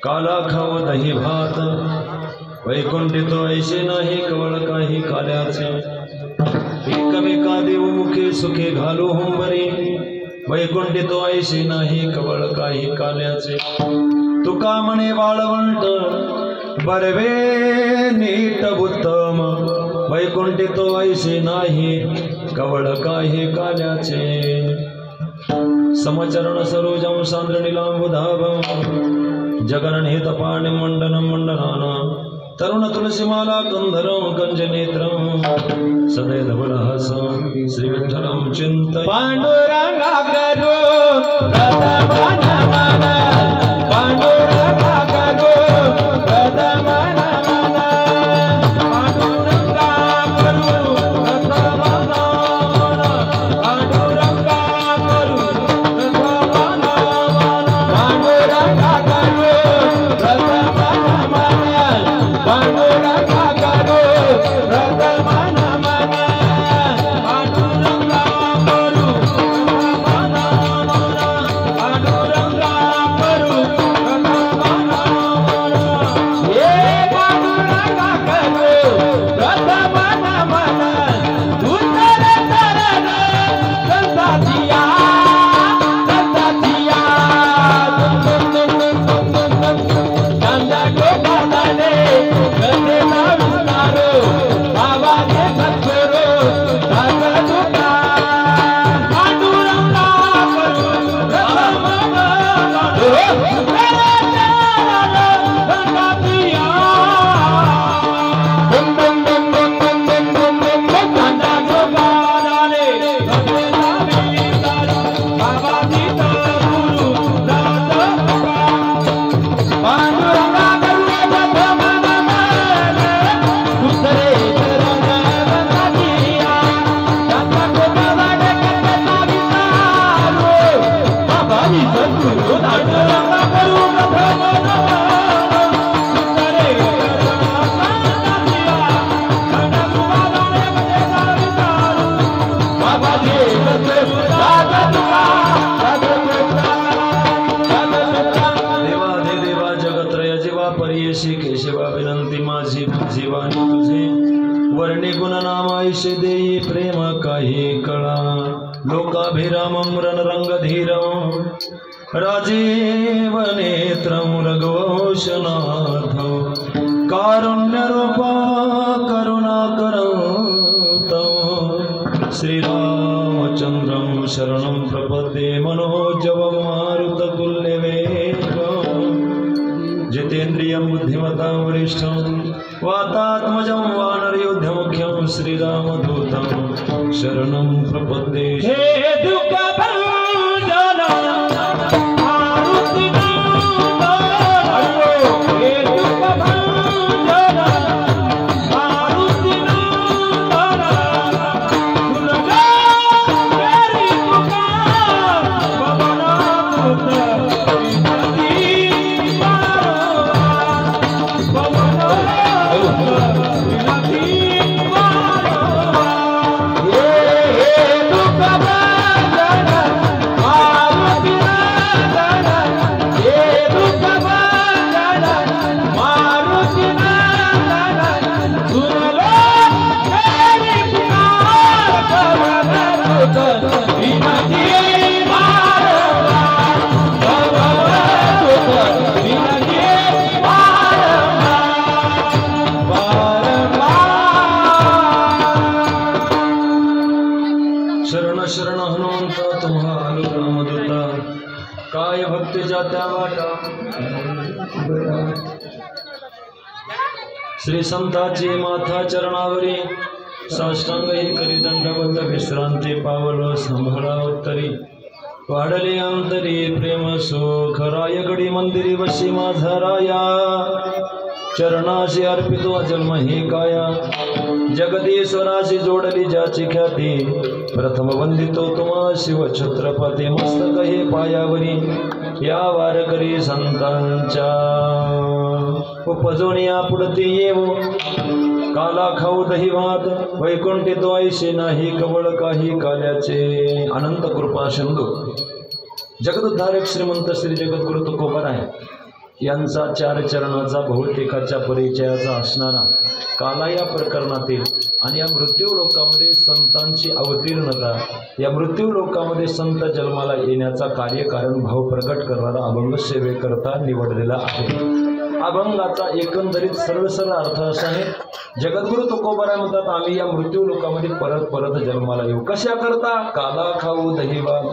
काला खाव दही भात वैकुंठी तो ऐसे नाही कवळ काही काल्याचे एकमेका देव मुखे सुखे घालू होंबरी वैकुंठी तो ऐसे नाही कवळ काही काल्याचे तुका म्हणे वाळवंट बरवे नीट उत्तम वैकुंठी तो ऐसे नाही कवळ काही काल्याचे समचरण सरोजं सांद्रनीलांबुधाभं जगन्निहित पाणि मंडनं मंडनाना तरुण तुलसीमाला कंधरं कंजनेत्रं सदैधवलहसं श्री विठ्ठलं चिन्तय पांडुरंगा करो प्रथमन मन पांडुरंगा करो प्रथमन मन पांडुरंगा करो प्रथमन मन पांडुरंगा करो प्रथमन मन पांडुरंगा करो प्रथमन मन पांडुरंगा करो प्रथमन मन पांडुरंगा करो पांडुरंगा करो प्रथमन मन हे पांडुरंगा करो प्रथमन मन उतर तरन संता दिया चंदा को बांधने गले ना विस्तारो आवाजे सत्सरो दादा दुका पांडुरंगा करो प्रथमन संता दिया चंदा को बांधने गले ना विस्तारो आवाजे सत्सरो दादा दुका पांडुरंगा करो प्रथमन मन उतरे चरण संता दिया चंदा को बांधने गले ना विस्तारो आवाजे सत्सरो पांडुरंगा करो प्रथमन मन उतरे चरण संता दिया चंदा को बांधने गले ना विस्तारो आवाजे सत्सरो दादा दुका देवा देवा जगत्रय जीवा परियशी केशवा विनंती माझी जीवानी तुझे वर्णी गुणनामाईशे देई प्रेम काही कळा लोकाभिरामं रणरंगधीरं राजीव नेत्रं रघुवंशनाथं कारुण्यरूपा करुणाकरं श्रीरामचन्द्रं शरणं प्रपद्ये मनोजवं मारुततुल्यवेगं जितेन्द्रियं बुद्धिमतां वरिष्ठं वातात्मजं वानरयोध्यमुख्यं श्रीरामदूतं शरणं प्रपद्ये हे दुःख भंजन मारुति नंदन हे दुःख भंजन मारुति नंदन सुन जा मेरी पुकार पवन सुत विनती मारो पवन सुत विनती मारो हे दुःख भंजन मारुति नंदन हे दुःख भंजन मारुति नंदन सुन लो मेरी पुकार पवन सुत विनती मारो पवन सुत विनती मारो शरण शरण हनुमंत तुम्हा आलो रामदूता काय भक्ती जात्या वाटा श्री संताची माथा चरणावरी साष्टांग हे करी दंडवत विश्रांती पावल संभळा उत्तरी वाढले अंतरी प्रेम सुख रायगडी मंदिरी वशी माझा राया चरणाशी अर्पितो जन्म हे काया जगदीश्वराशी जोडली ज्याची ख्याती प्रथम वंदितो तुम्हा शिव छत्रपती मस्तक हे पायावरी या वारकरी संतांच्या उपजोनिया पुढती येवो काला खाऊ दही भात वैकुंठी तो ऐशे नाही कवळ काही काल्याचे अनंत कृपा सिंधू जगदुद्धारक श्रीमंत श्री जगद्गुरु तुकोबाराय यांचा 4 चरणाचा बहुतेकाच्या परिचयाचा असणारा काला या प्रकरणातील आणि या मृत्यू लोकामध्ये संतांची अवतीर्णता या मृत्यू लोकामध्ये संत जन्माला येण्याचा कार्यकारण भाव प्रकट करणारा अभंग सेवेकरता निवडलेला आहे। अभंगाचा एकंदरीत सरळ अर्थ असा आहे जगद्गुरु तुकोबाराय म्हणतात आम्ही या मृत्यू लोकामध्ये परत परत जन्माला येऊ कशा करता काला खाऊ दही भात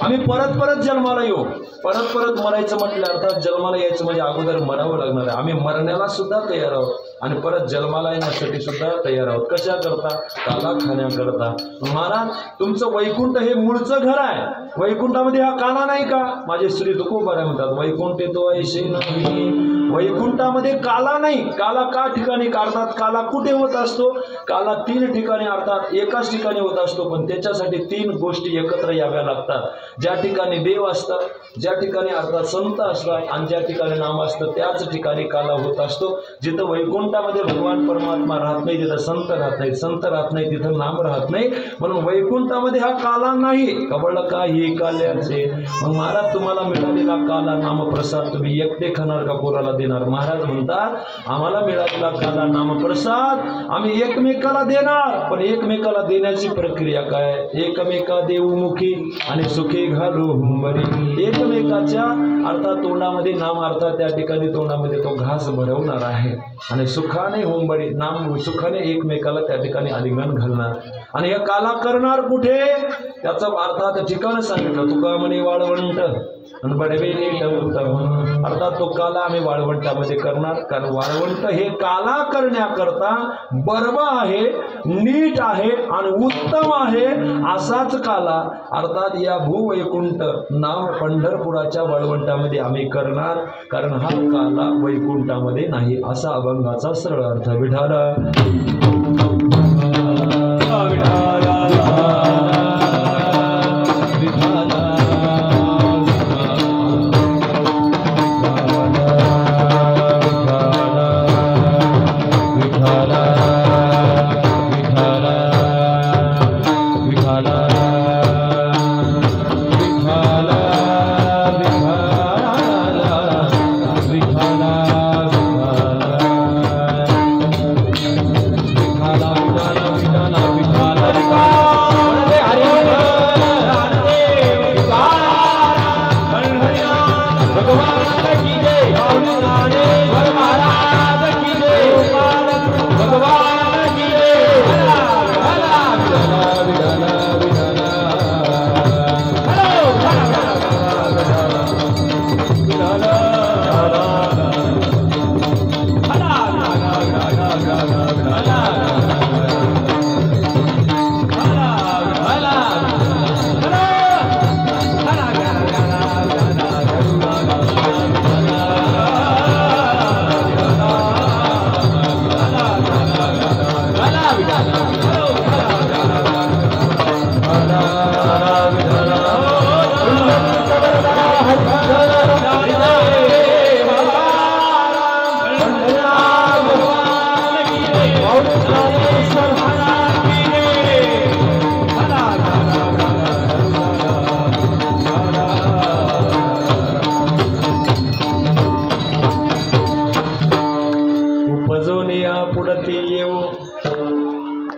आम्ही परत परत जन्माला येऊ परत परत मरायचं म्हटलं अर्थात जन्माला यायचं म्हणजे अगोदर मरावं लागणार आहे आम्ही मरण्याला सुद्धा तयार आहोत आणि परत जन्माला येण्यासाठी सुद्धा तयार आहोत कशा करता काला खाण्याकरता महाराज तुमचं वैकुंठ हे मूळचं घर आहे वैकुंठामध्ये हा काला नाही का माझे श्री तुकोबाराय म्हणतात वैकुंठे तो ऐशे नाही वैकुंठामध्ये काला नाही काला का ठिकाणी काढतात काला कुठे होत असतो काला 3 ठिकाणी अर्थात एकाच ठिकाणी होत असतो पण त्याच्यासाठी 3 गोष्टी एकत्र याव्या लागतात ज्या ठिकाणी देव असतात ज्या ठिकाणी अर्थात संत असतात आणि ज्या ठिकाणी नाम असतं त्याच ठिकाणी काला होत असतो जिथं वैकुंठामध्ये भगवान परमात्मा राहत नाही तिथं संत राहत नाही संत राहत नाही तिथं नाम राहत नाही म्हणून वैकुंठामध्ये हा काला नाही कवळ काही काल्याचे मग महाराज तुम्हाला मिळालेला काला नामप्रसाद तुम्ही एकटे खाणार का पोराला देणार महाराज म्हणतात आम्हाला मिळालेला काला नामप्रसाद आम्ही एकमेकाला देणार पण एकमेकाला देण्याची प्रक्रिया काय एकमेका देऊमुखी आणि सुखी घालू हुंबरी एकमेकाच्या अर्थात तोंडामध्ये नाम अर्थात त्या ठिकाणी तोंडामध्ये तो घास भरवणार आहे आणि सुखाने हुंबरी नाम सुखाने एकमेकाला त्या ठिकाणी आलिंगन घालणार आणि हे काला करणार कुठे त्याचं अर्थात ठिकाण सांगितलं तुका म्हणे वाळवंट आणि बडवे नीट उत्तम अर्थात तो काला आम्ही वाळवंटामध्ये करणार कारण वाळवंट हे काला करण्याकरता बर्ब आहे नीट आहे आणि उत्तम आहे असाच काला अर्थात या भूवैकुंठ नाम पंढरपुराच्या वाळवंटामध्ये आम्ही करणार कारण हा काला वैकुंठामध्ये नाही असा अभंगाचा सरळ अर्थ विठाला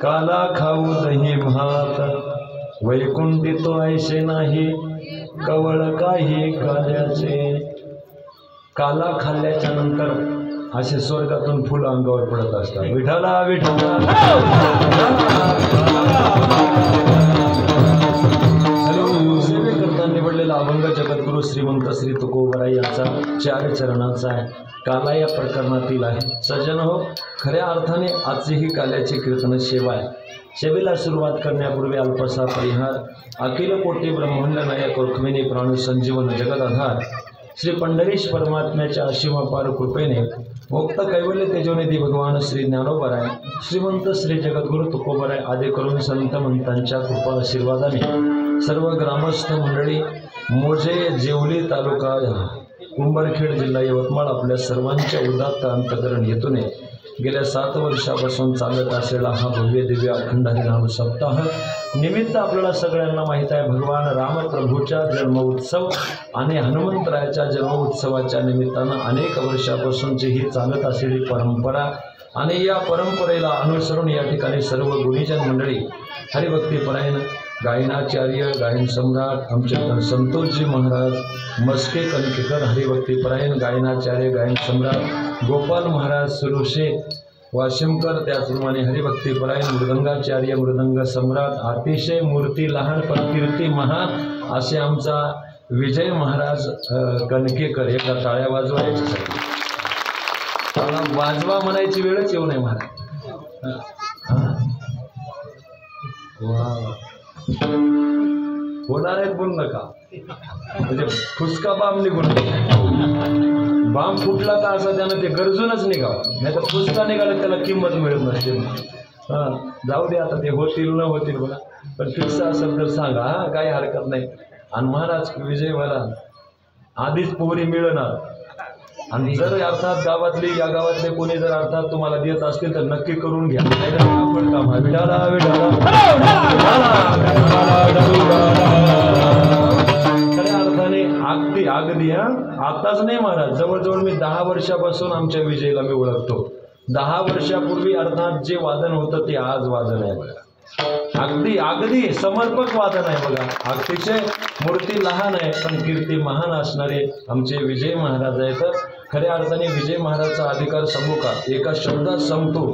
काला खाऊ दही भात वैकुंठी तो ऐसे नाही कवळ काही काल्याचे काला खाल्ल्याच्या नंतर असे स्वर्गातून फुलं अंगावर पडत असतात विठाला विठाला सेवेकरता निवडलेला अभंग जगद्गुरु श्रीमंत श्री तुकोबाराय यांचा 4 चरणांचा आहे काला या प्रकरणातील आहे सज्जन हो खऱ्या अर्थाने आजची ही काल्याची कीर्तन सेवा आहे सेवेला सुरुवात करण्यापूर्वी अल्पसा परिहार अखिल कोटी ब्रह्मांड नायक रुक्मिणी प्राणू संजीवन जगदाधार श्री पंढरीश परमात्म्याच्या असीम अपार कृपेने मुक्त कैवल्य तेजोनिधी भगवान श्री ज्ञानोबराय श्रीमंत श्री जगद्गुरु तुकोबराय आदी करून संत मंतांच्या कृपा आशीर्वादाने सर्व ग्रामस्थ मंडळी मोजे जेवली तालुका कुंभारखेड जिल्हा यवतमाळ आपल्या सर्वांच्या उदात्त अंतकरण हेतूने गेल्या 7 वर्षापासून चालत असलेला हा भव्य दिव्य अखंड हरिनाम सप्ताह निमित्त आपल्याला सगळ्यांना माहीत आहे भगवान रामप्रभूच्या जन्म उत्सव आणि हनुमंतरायाच्या जन्म उत्सवाच्या निमित्तानं अनेक वर्षापासूनची ही चालत असलेली परंपरा आणि या परंपरेला अनुसरून या ठिकाणी सर्व गुणीजन मंडळी हरिभक्तीपरायण गायनाचार्य गायन सम्राट आमचे संतोषजी महाराज मस्के कणकेकर हरिभक्तीपरायण गायनाचार्य गायन सम्राट गोपाल महाराज सुरुशे वाशिमकर त्याचप्रमाणे हरिभक्तीपरायण मृदंगाचार्य मृदंग सम्राट अतिशय मूर्ती लहान पण कीर्ती महान असे आमचा विजय महाराज कणकेकर एका टाळ्या वाजवायच्यासाठी वाजवा म्हणायची वेळच येऊ नये महाराज होणार आहेत बोल नका म्हणजे फुसका बाम निघून बाम फुटला का असं त्यानं ते गरजूनच निघावं नाही तर फुसका निघाला त्याला किंमत मिळत नसते जाऊ दे आता ते होतील न होतील बघा पण फिक्स असेल तर सांगा काही हरकत नाही आणि महाराज विजय व्हायला आधीच पोरी मिळणार आणि जर अर्थात गावातली या गावातले कोणी जर अर्थात तुम्हाला देत असतील तर नक्की करून घ्या आपण काम विठाला खऱ्या अर्थाने अगदी अगदी आताच नाही महाराज जवळजवळ मी 10 वर्षापासून आमच्या विजयला मी ओळखतो 10 वर्षापूर्वी अर्थात जे वादन होतं ते आज वादन आहे बघा अगदी अगदी समर्पक वादन आहे बघा अतिशय मूर्ती लहान आहे पण कीर्ती महान असणारे आमचे विजय महाराज आहेत खऱ्या अर्थाने विजय महाराजचा अधिकार सांगू का एका शब्दात सांगतो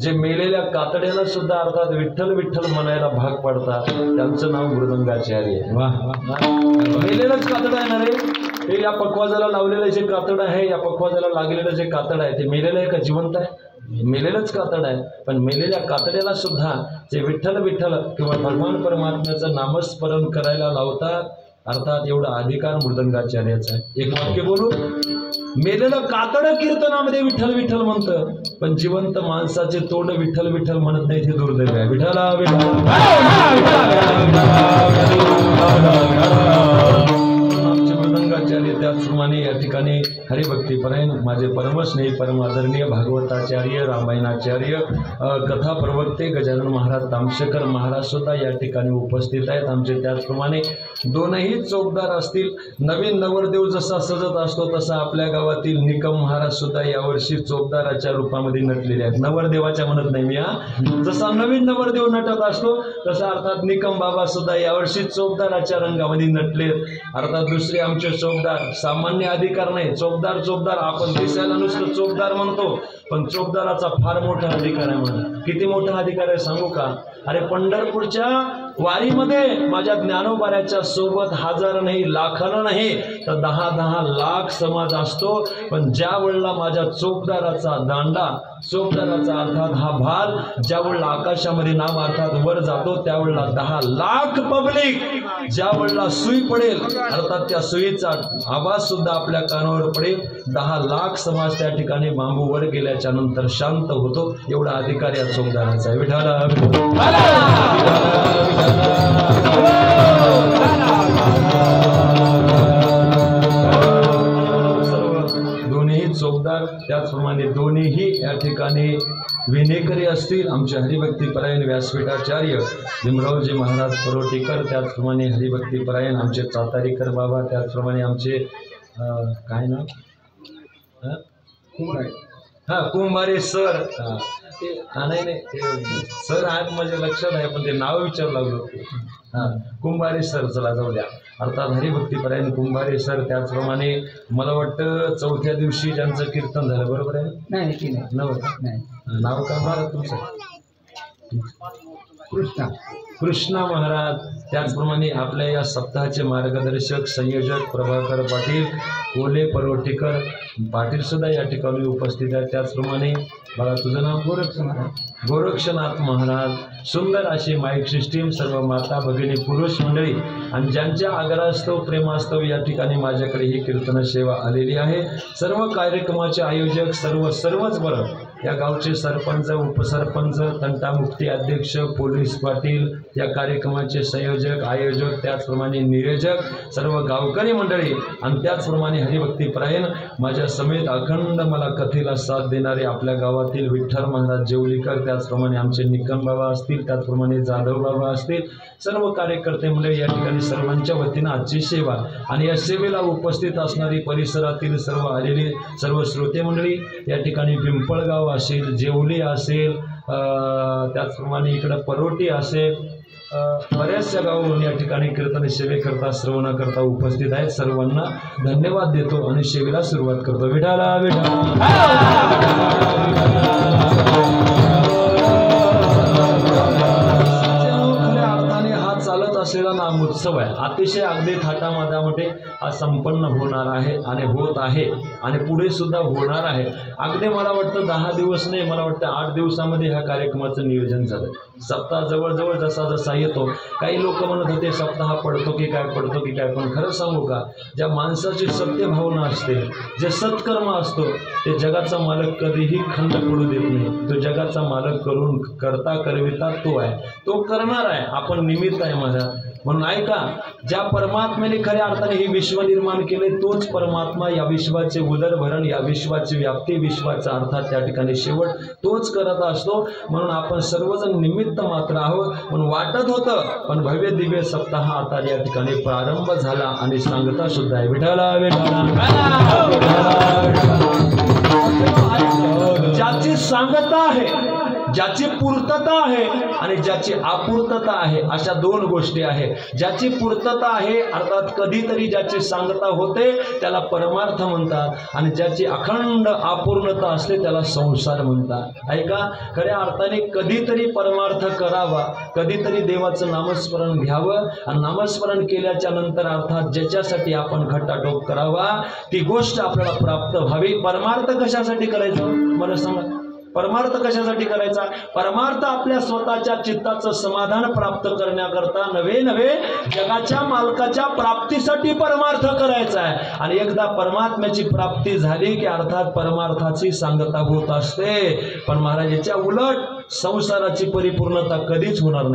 जे मेलेल्या कातड्याला सुद्धा अर्थात विठ्ठल विठ्ठल म्हणायला भाग पडतात त्यांचं नाव मृदंगाचार्य आहे मेलेलंच कातड आहे ना रे हे या पकवाजाला लावलेलं जे कातड आहे या पकवाजाला लागलेलं जे कातड आहे ते मेलेलं आहे का जिवंत आहे मेलेलंच कातड आहे पण मेलेल्या कातड्याला सुद्धा जे विठ्ठल विठ्ठल किंवा भगवान परमात्म्याचं नामस्मरण करायला लावतात अर्थात एवढा अधिकार मृदंगाचार्याचा आहे एक वाक्य बोलू मेलेलं कातड कीर्तनामध्ये विठ्ठल विठ्ठल म्हणतं पण जिवंत माणसाचे तोंड विठ्ठल विठ्ठल म्हणत नाही हे दुर्दैव आहे विठ्ठला मृदंगाचार्य त्याचप्रमाणे या ठिकाणी हरिभक्तीपरायण माझे परमस्नेही परमादरणीय भागवताचार्य रामायणाचार्य कथा प्रवक्ते गजानन महाराज तामशेकर महाराज सुद्धा या ठिकाणी उपस्थित आहेत आमचे त्याचप्रमाणे दोनही चौकदार असतील नवीन नवरदेव जसा सजत असतो तसा आपल्या गावातील निकम महाराज सुद्धा यावर्षी चौकदाराच्या रूपामध्ये नटलेले आहेत नवरदेवाच्या म्हणत नाही मी जसा नवीन नवरदेव नटत असतो तसा अर्थात निकम बाबा सुद्धा यावर्षी चौकदाराच्या रंगामध्ये नटलेत अर्थात दुसरे आमचे चौकदार सामान्य अधिकार नाही चौकदार आपण दिसायला नुसतं चौकदार म्हणतो पण चौकदाराचा फार मोठा अधिकार आहे म्हणा किती मोठा अधिकार आहे सांगू का अरे पंढरपूरच्या वारीमध्ये माझ्या ज्ञानोबाऱ्याच्या सोबत 1000 नाही लाखानं नाही तर 10 लाख समाज असतो पण ज्या वेळेला माझ्या चौकदाराचा दांडा चौकदाराचा अर्थात हा भाल ज्या वेळेला आकाशामध्ये नाम अर्थात वर जातो त्यावेळेला 10 लाख पब्लिक ज्या वेळेला सुई पडेल अर्थात त्या सुईचा आवाज सुद्धा आपल्या कानावर पडेल 10 लाख समाज त्या ठिकाणी बांबू वर गेल्याच्या नंतर शांत होतो एवढा अधिकार या चौकदाराचा आहे विठाला दोन्ही चौकदार त्याचप्रमाणे दोन्हीही या ठिकाणी विनेकरी असतील आमचे हरिभक्तीपरायण व्यासपीठाचार्य भीमरावजी महाराज परोटीकर त्याचप्रमाणे हरिभक्तीपरायण आमचे चातारीकर बाबा त्याचप्रमाणे आमचे काय नाव कुंभारे सर नाही ते सर आहेत माझ्या लक्षात आहे पण ते नाव विचारू लागलो कुंभारे सर चला जाऊ द्या अर्थात हरिभक्तीपरायण कुंभारे सर त्याचप्रमाणे मला वाटतं 4थ्या दिवशी ज्यांचं कीर्तन झालं बरोबर आहे नाही नव्हतं नाव काय महाराज तुमचं कृष्णा महाराज, त्याचप्रमाणे आपल्या या सप्ताहाचे मार्गदर्शक संयोजक प्रभाकर पाटील, कोले परोटीकर पाटील सुद्धा या ठिकाणी उपस्थित आहेत। त्याचप्रमाणे बघा, तुझं नाव गोरक्षनाथ महाराज, सुंदर अशी माईक सिस्टीम, सर्व माता भगिनी पुरुष मंडळी आणि ज्यांच्या आग्रहास्तव प्रेमास्तव या ठिकाणी माझ्याकडे ही कीर्तन सेवा आलेली आहे। सर्व कार्यक्रमाचे आयोजक सर्वच बरं, या गावचे सरपंच, उपसरपंच, तंटामुक्ती अध्यक्ष, पोलीस पाटील, या कार्यक्रमाचे संयोजक, आयोजक, त्याचप्रमाणे नियोजक, सर्व गावकरी मंडळी आणि त्याचप्रमाणे हरिभक्तीपरायण माझ्या समेत अखंड मला कथेला साथ देणारे आपल्या गावातील विठ्ठल महाराज जेवलीकर, त्याचप्रमाणे आमचे निकम बाबा असतील, त्याचप्रमाणे जाधव बाबा असतील, सर्व कार्यकर्ते मंडळी या ठिकाणी सर्वांच्या वतीनं आजची सेवा आणि या सेवेला उपस्थित असणारी परिसरातील सर्व आलेली सर्व श्रोते मंडळी, या ठिकाणी पिंपळगाव असेल, जेवली असेल, त्याचप्रमाणे इकडं परोटी असेल, बऱ्याचशा गावावरून या ठिकाणी कीर्तन सेवेकरता श्रवणाकरता उपस्थित आहेत। सर्वांना धन्यवाद देतो आणि सेवेला सुरुवात करतो। विठाला चालत असलेला नामोत्सव आहे, अतिशय अगदी थाटामाटामध्ये हा संपन्न होणार आहे आणि होत आहे आणि पुढे सुद्धा होणार आहे। अगदी मला वाटतं 10 दिवस नाही, मला वाटतं 8 दिवसामध्ये ह्या कार्यक्रमाचं नियोजन झालं। सप्ताह जवळजवळ जसा येतो, काही लोक म्हणत होते सप्ताह पडतो की काय, पण खरं सांगू का, ज्या माणसाची सत्य भावना असते, जे सत्कर्म असतो, ते जगाचा मालक कधीही खंड पडू देत नाही। तो जगाचा मालक करविता तो आहे, तो करणार आहे, आपण निमित्त आहे महाराज। म्हणून ऐका, ज्या परमात्म्याने खऱ्या अर्थाने हे विश्व निर्माण केले, तोच परमात्मा या विश्वाचे उदरभरण, या विश्वाची व्याप्ती, विश्वाचा अर्थात त्या ठिकाणी शेवट तोच करत असतो। म्हणून आपण सर्वजण निमित्त मात्र आहोत। म्हणून वाटत होतं, पण भव्य दिव्य सप्ताह आता या ठिकाणी प्रारंभ झाला आणि सांगता सुद्धा आहे। विठाला ज्याची सांगता आहे, ज्याची पूर्तता आहे आणि ज्याची अपूर्तता आहे, अशा दोन गोष्टी आहेत। ज्याची पूर्तता आहे अर्थात कधीतरी ज्याची सांगता होते त्याला परमार्थ म्हणतात आणि ज्याची अखंड अपूर्णता असते त्याला संसार म्हणतात। ऐका, खऱ्या अर्थाने कधीतरी परमार्थ करावा, कधीतरी देवाचं नामस्मरण घ्यावं आणि नामस्मरण केल्याच्या नंतर अर्थात ज्याच्यासाठी आपण खटाटोप करावा ती गोष्ट आपल्याला प्राप्त व्हावी। परमार्थ कशासाठी करायचं मला सांगा? परमार्थ कशासाठी करायचा? परमार्थ आपल्या स्वतःच्या चित्ताचं समाधान प्राप्त करण्याकरता नवे जगाच्या मालकाच्या प्राप्तीसाठी परमार्थ करायचा आहे। आणि एकदा परमात्म्याची प्राप्ती झाली की अर्थात परमार्थाची सांगता होत असते। पण महाराजांच्या उलट संसाराची परिपूर्णता कधीच होणार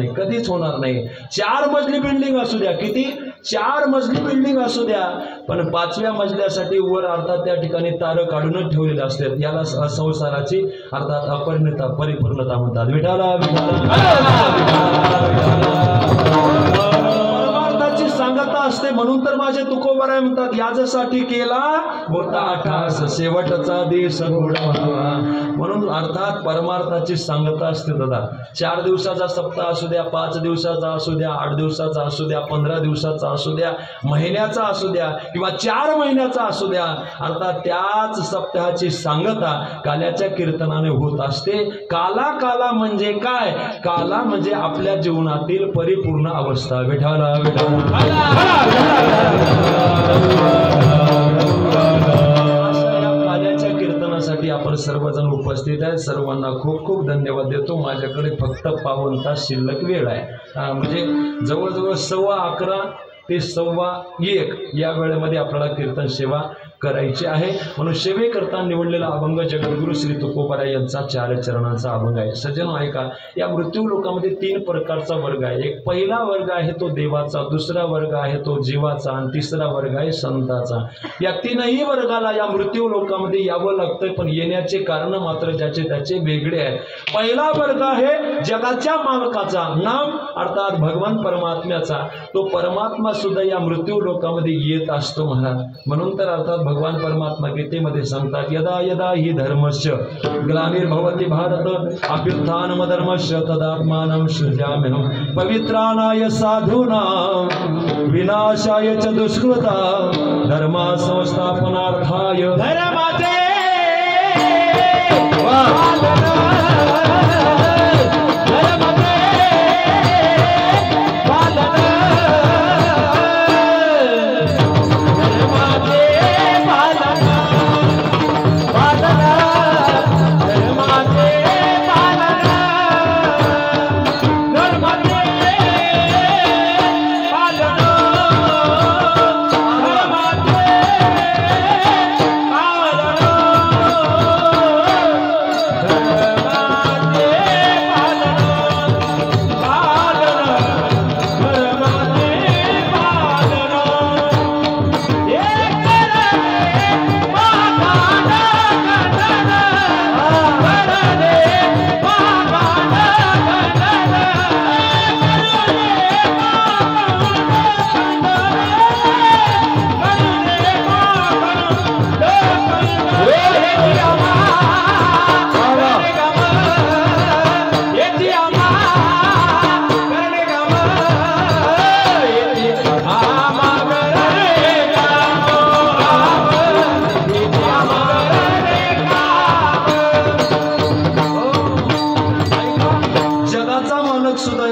नाही। 4 मजली बिल्डिंग असू द्या, किती 4 मजली बिल्डिंग असू द्या, पण 5व्या मजल्यासाठी वर अर्थात त्या ठिकाणी तारं काढूनच ठेवलेले असतात। याला संसाराची अर्थात अपरिणता परिपूर्णता म्हणतात। विठाला परमार्थाची सांगता असते। म्हणून तर माझे तुकोबराय म्हणतात, याच्यासाठी केला होता अठास, शेवटचा दिवस घोडा व्हावा। म्हणून अर्थात परमार्थाची सांगता असते दादा। 4 दिवसाचा सप्ताह असू द्या, 5 दिवसाचा असू द्या, 8 दिवसाचा असू द्या, 15 दिवसाचा असू द्या, महिन्याचा असू द्या किंवा 4 महिन्याचा असू द्या, अर्थात त्याच सप्ताहाची सांगता काल्याच्या कीर्तनाने होत असते। काला म्हणजे काय? काला म्हणजे आपल्या जीवनातील परिपूर्ण अवस्था। विठाला काल्याच्या कीर्तनासाठी आपण सर्वजण उपस्थित आहेत। सर्वांना खूप खूप धन्यवाद देतो। माझ्याकडे फक्त 52 तास शिल्लक वेळ आहे, म्हणजे जवळजवळ 11:15 ते 1:15 या वेळेमध्ये आपल्याला कीर्तन सेवा करायची आहे। म्हणून सेवेकरता निवडलेला अभंग जगद्गुरु श्री तुकोबाराय यांचा 4 चरणांचा अभंग आहे। सज्जनो ऐका, या मृत्यू लोकामध्ये 3 प्रकारचा वर्ग आहे। एक पहिला वर्ग आहे तो देवाचा, दुसरा वर्ग आहे तो जीवाचा आणि तिसरा वर्ग आहे संताचा। या 3ही वर्गाला या मृत्यू लोकामध्ये यावं लागतं, पण येण्याचे कारण मात्र ज्याचे त्याचे वेगळे आहेत। पहिला वर्ग आहे जगाच्या मालकाचा, नाम अर्थात भगवान परमात्म्याचा। तो परमात्मा सुद्धा या मृत्यू लोकामध्ये येत असतो महाराज। म्हणून तर अर्थात भगवान परमात्मा गीतेमध्ये सांगतात, यदा यदा हि धर्मस्य ग्लानिर्भवति भारत अभ्युत्थानम धर्मस्य तदात्मानं सृजाम्यहं पवित्राणाय साधूनां विनाशाय च दुष्कृता धर्मा संस्थापनार्थाय धर्माचे धर्म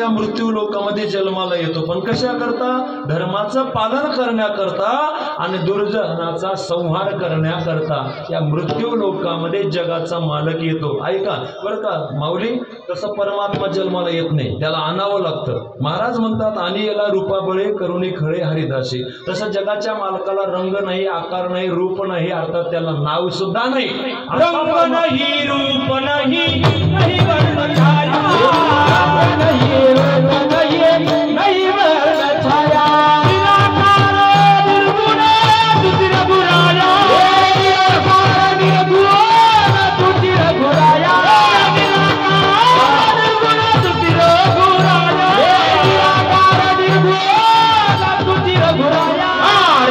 या मृत्यू लोकामध्ये जन्माला येतो, पण कशा करता? धर्माचं पालन करण्याकरता आणि दुर्जनाचा संहार करण्याकरता या मृत्यू लोकामध्ये जगाचा मालक येतो. ऐका बरं का माऊली, तसं परमात्मा जन्माला येत नाही, त्याला आणावं लागतं. महाराज म्हणतात आणि याला रूपाबळे करुणी खळे हरिदासी. तसं जगाच्या मालकाला रंग नाही, आकार नाही, रूप नाही, अर्थात त्याला नाव सुद्धा नाही. रंग नहीं, रूप नहीं, नहीं वर्ण छाया, नहीं रूप नहीं, नहीं वर्ण छाया, निराकार निर्गुण तुझ रघुराया, निराकार निर्गुण तुझ रघुराया, निराकार निर्गुण तुझ रघुराया, निराकार निर्गुण तुझ रघुराया,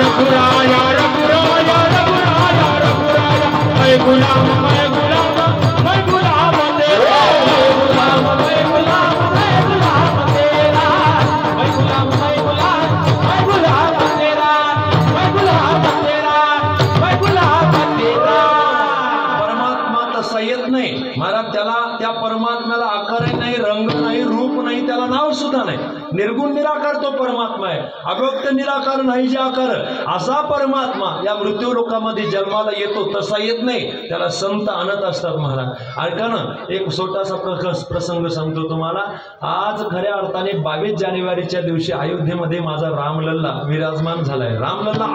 रघुराया रघुराया रघुराया रघुराया, मैं गुलाम मैं गुलाम मैं गुलाम तेरा, मैं गुलाम मैं गुलाम मैं गुलाम तेरा, मैं गुलाम मैं गुलाम मैं गुलाम तेरा, मैं गुलाम तेरा, मैं गुलाम तेरा. परमात्मा तसा येत नाही महाराज. त्याला त्या परमात्म्याला आकार नाही, रंग नाही, रूप नाही, त्याला नाव सुद्धा नाही. निर्गुण निराकार तो परमात्मा आहे. अव्यक्त निराकार नाही जे आकार, असा परमात्मा या मृत्यू लोकामध्ये जन्माला येतो. तसा येत नाही, त्याला संत आणत असतात महाराज. ऐका ना, एक छोटासा प्रसंग सांगतो तुम्हाला. आज खऱ्या अर्थाने 22 जानेवारीच्या दिवशी अयोध्येमध्ये माझा रामलल्ला विराजमान झालाय. रामलल्ला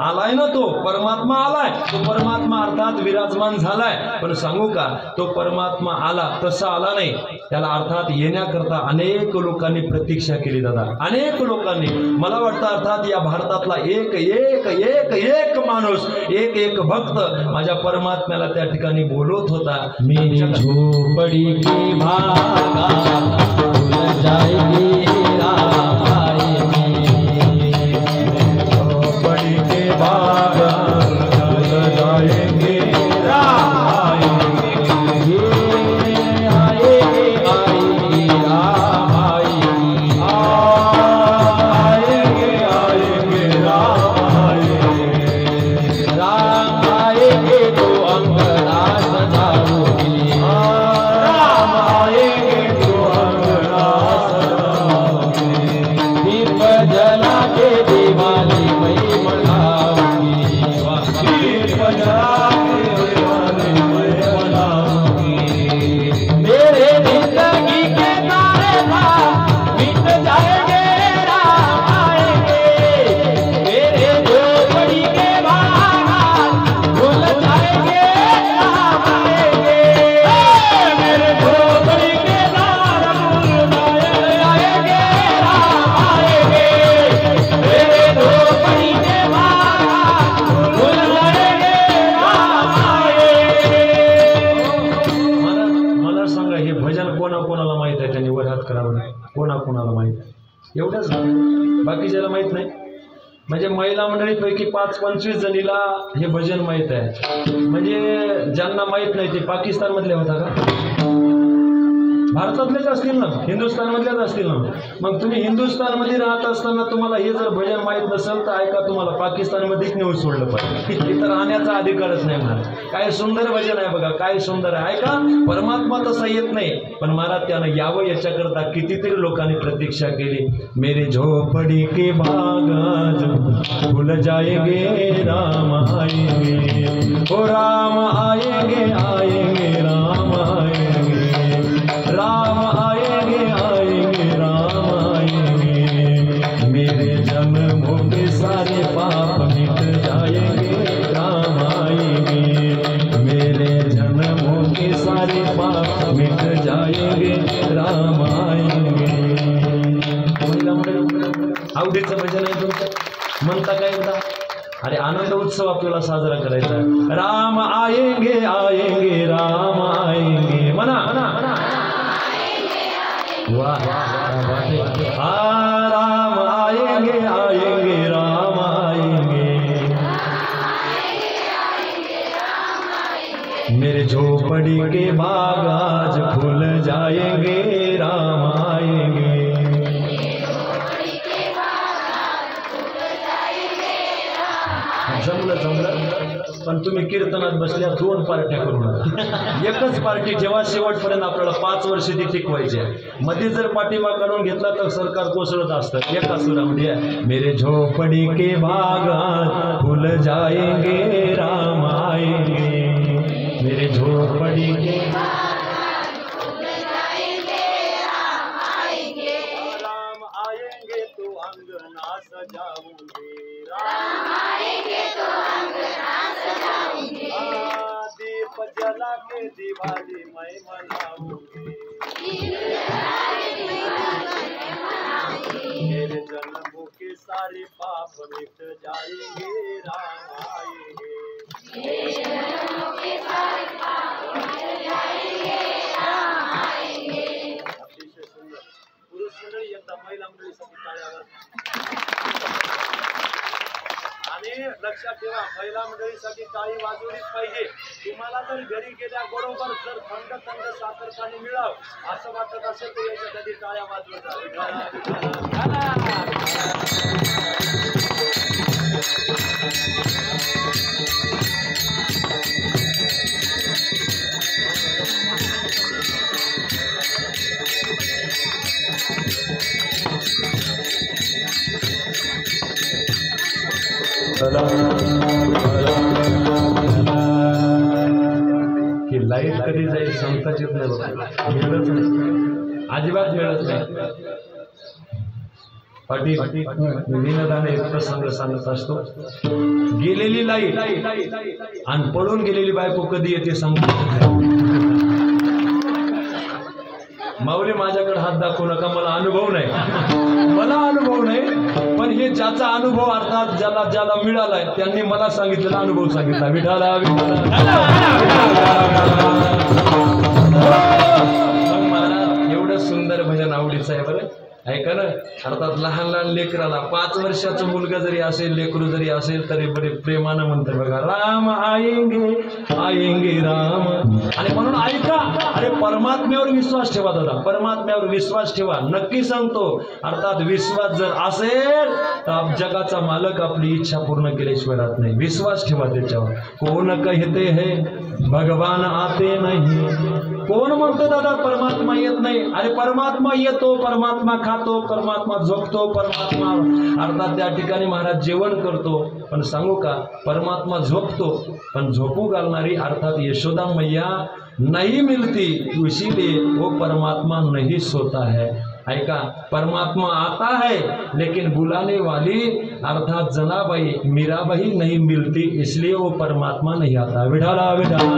आलाय ना, तो परमात्मा आलाय. तो परमात्मा अर्थात विराजमान झालाय. पण सांगू का, तो परमात्मा आला तसा आला नाही. त्याला अर्थात येण्याकरता अनेक लोकांनी प्रतीक्षा केली दादा, अनेक लोकांनी. मला वाटतं अर्थात या भारतातला एक एक एक एक माणूस, एक एक भक्त माझ्या परमात्म्याला त्या ठिकाणी बोलवत होता. मेरी झोपड़ी की भागा भूल जाएगी राम आएगी, झोपड़ी के भागा भूल जाएंगे राम आएंगे, आएगी आएगी राम आएगी, आएंगे आएंगे राम आएंगे, राम आएंगे तो अंगना सजाओगी, राम आएंगे तो अंगना सजाओगे, दीप जला के दिवाली मैं मनाऊंगी, दीप जला के दिवाली मैं मनाऊंगी, मेरे जिंदगी के तारे मिट जाएंगे राम आएंगे, मेरे झोपड़ी के बाहर भूल जाएंगे राम आएंगे, मेरे झोपड़ी के बाहर भूल जाएंगे राम आएंगे, मेरे झोपड़ी के बाहर भूल जाएंगे राम आएंगे. मला सांगा, हे भजन कोणाला माहित आहे? त्यांनी वर हात करावं. कोणाला माहित? एवढंच, बाकीच्याला माहित नाही. म्हणजे महिला मंडळीपैकी 5-25 जणीला हे भजन माहित आहे. म्हणजे ज्यांना माहित नाही ते पाकिस्तान मधले होता का? भारतातलेच असतील ना, हिंदुस्थान मधलेच असतील ना. मग तुम्ही हिंदुस्थान मध्ये राहत असताना तुम्हाला हे जर भजन माहित नसेल तर ऐका, तुम्हाला पाकिस्तान मध्येच नेऊन सोडलं पाहिजे. इथं राहण्याचा अधिकारच नाही महाराज. काय सुंदर भजन आहे बघा, काय सुंदर आहे. ऐका, परमात्मा तसा येत नाही, पण महाराज त्यानं यावं याच्याकरता कितीतरी लोकांनी प्रतीक्षा केली. मेरे झोपड़ी के बाग भूल जाएंगे राम आएंगे, ओ राम आएंगे आएंगे राम आएंगे, राम आएंगे आएंगे राम आएंगे, मेरे जन्मों के सारे पाप मिट जाएंगे राम आएंगे, मेरे जन्मों के सारे पाप मिट जाएंगे राम आएंगे. आवडीचं भजन आहे तुमचं, म्हणता काय एकदा? अरे आनंद उत्सव आपल्याला साजरा करायचा आहे. राम आएंगे आएंगे राम आएंगे म्हणा. वाह, राम आएंगे आएंगे राम आएंगे, मेरे झोपड़ी के बाग आज खुल जाएंगे राम आएंगे. जमलं पण तुम्ही कीर्तनात बसल्या 2 पार्ट्या करू नका. एकच पार्टी जेव्हा शेवटपर्यंत आपल्याला 5 वर्ष ती टिकवायची आहे. मध्ये जर पाठिंबा काढून घेतला तर सरकार कोसळत असतं. एका सुरामध्ये मेरे झोपडी के बागात फुल जाएंगे राम आएंगे, मेरे झोपड़ी के राम आएंगे तो अंगना सजाऊंगे, राम आएंगे तो अंगना सजाऊंगे, दीप जला के दिवाली मैं मनाऊंगी, मेरे जन्मों के सारे पाप मिट जाएंगे, राम आएंगे, अतिशय सुंदर. पुरुष मंडळी एकदा महिला मंडळीसाठी टाळ्यावर. आणि लक्षात ठेवा, महिला मंडळीसाठी टाळी वाजवलीच पाहिजे. तुम्हाला जर घरी गेल्या बरोबर जर थंड साखर पाणी मिळावं असं वाटत असेल तर याच्यासाठी टाळ्या वाजवत की लाईट कधी जाईल सांगताच येत नाही बघा. मिळत नाही, अजिबात मिळत नाही. पाटील विनोदाने एक प्रसंग सांगत असतो. गेलेली लाईट आणि पळून गेलेली बायको कधी येते सांगतो. माऊली माझ्याकडे हात दाखवू नका, मला अनुभव नाही, मला अनुभव नाही. पण हे ज्याचा अनुभव अर्थात ज्याला मिळालाय त्यांनी मला सांगितलेला अनुभव सांगितला. विठाला महाराज एवढं सुंदर भजन आवडीचं आहे बरं. ऐका ना, अर्थात लहान लहान लेकराला 5 वर्षाचा मुलगा जरी असेल, लेकरू जरी असेल तरी बरे प्रेमानं म्हणते बघा, राम आएंगे आएंगे राम. आणि म्हणून ऐका, अरे परमात्म्यावर विश्वास ठेवा दादा, परमात्म्यावर विश्वास ठेवा. नक्की सांगतो, अर्थात विश्वास जर असेल तर जगाचा मालक आपली इच्छा पूर्ण केल्याशिवाय राहत नाही. विश्वास ठेवा त्याच्यावर. कोण कहते है भगवान आते नहीं, कोण म्हणतो दादा परमात्मा येत नाही? अरे परमात्मा येतो, परमात्मा खातो, परमात्मा झोपतो, परमात्मा अर्थात त्या ठिकाणी महाराज जेवण करतो. पण सांगू का, परमात्मा झोपतो पण झोपू घालणारी अर्थात यशोदा मैया नहीं मिलती, इसीलिए वो परमात्मा नहीं सोता है. ऐका, परमात्मा आता है लेकिन बुलाने वाली अर्थात जनाबाई मीराबाई नहीं मिलती, इसलिए वो परमात्मा नहीं आता. विठाला विठाला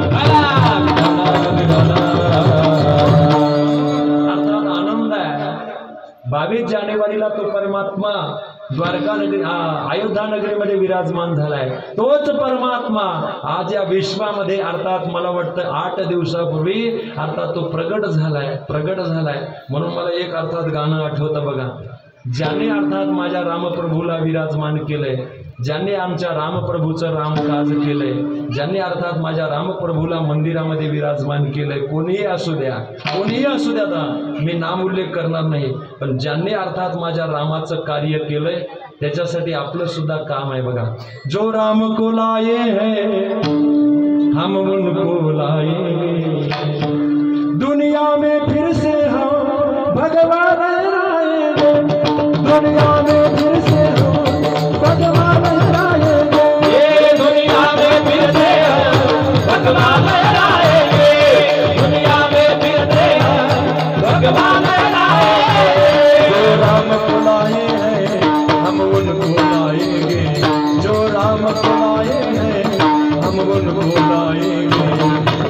अर्थात आनंद आहे. 22 जानेवारीला तो परमात्मा द्वारका नगरी अयोध्या नगरीमध्ये विराजमान झालाय. तोच परमात्मा आज या विश्वामध्ये अर्थात मला वाटतं 8 दिवसापूर्वी अर्थात तो प्रगट झालाय. म्हणून मला एक अर्थात गाणं आठवतं बघा. ज्याने अर्थात माझ्या रामप्रभूला विराजमान केलंय, ज्यांनी आमच्या रामप्रभूचं रामकाज केलंय, ज्यांनी अर्थात माझ्या रामप्रभूला मंदिरामध्ये विराजमान केलंय, कोणीही असू द्या आता मी नाम उल्लेख करणार नाही, पण ज्यांनी अर्थात माझ्या रामाचं कार्य केलंय त्याच्यासाठी आपलं सुद्धा काम आहे बघा. जो राम को लाए हैं हम उनको लाएंगे, दुनिया में फिर से हम भगवान लाएंगे, दुनिया में फिर से हम भगवान लाएंगे, ये दुनिया में फिर से हम भगवान लाएंगे, दुनिया में फिर से हम भगवान लाएंगे. जो राम को लाए हैं हम उनको लाएंगे, जो राम को लाए हैं हम उनको लाएंगे,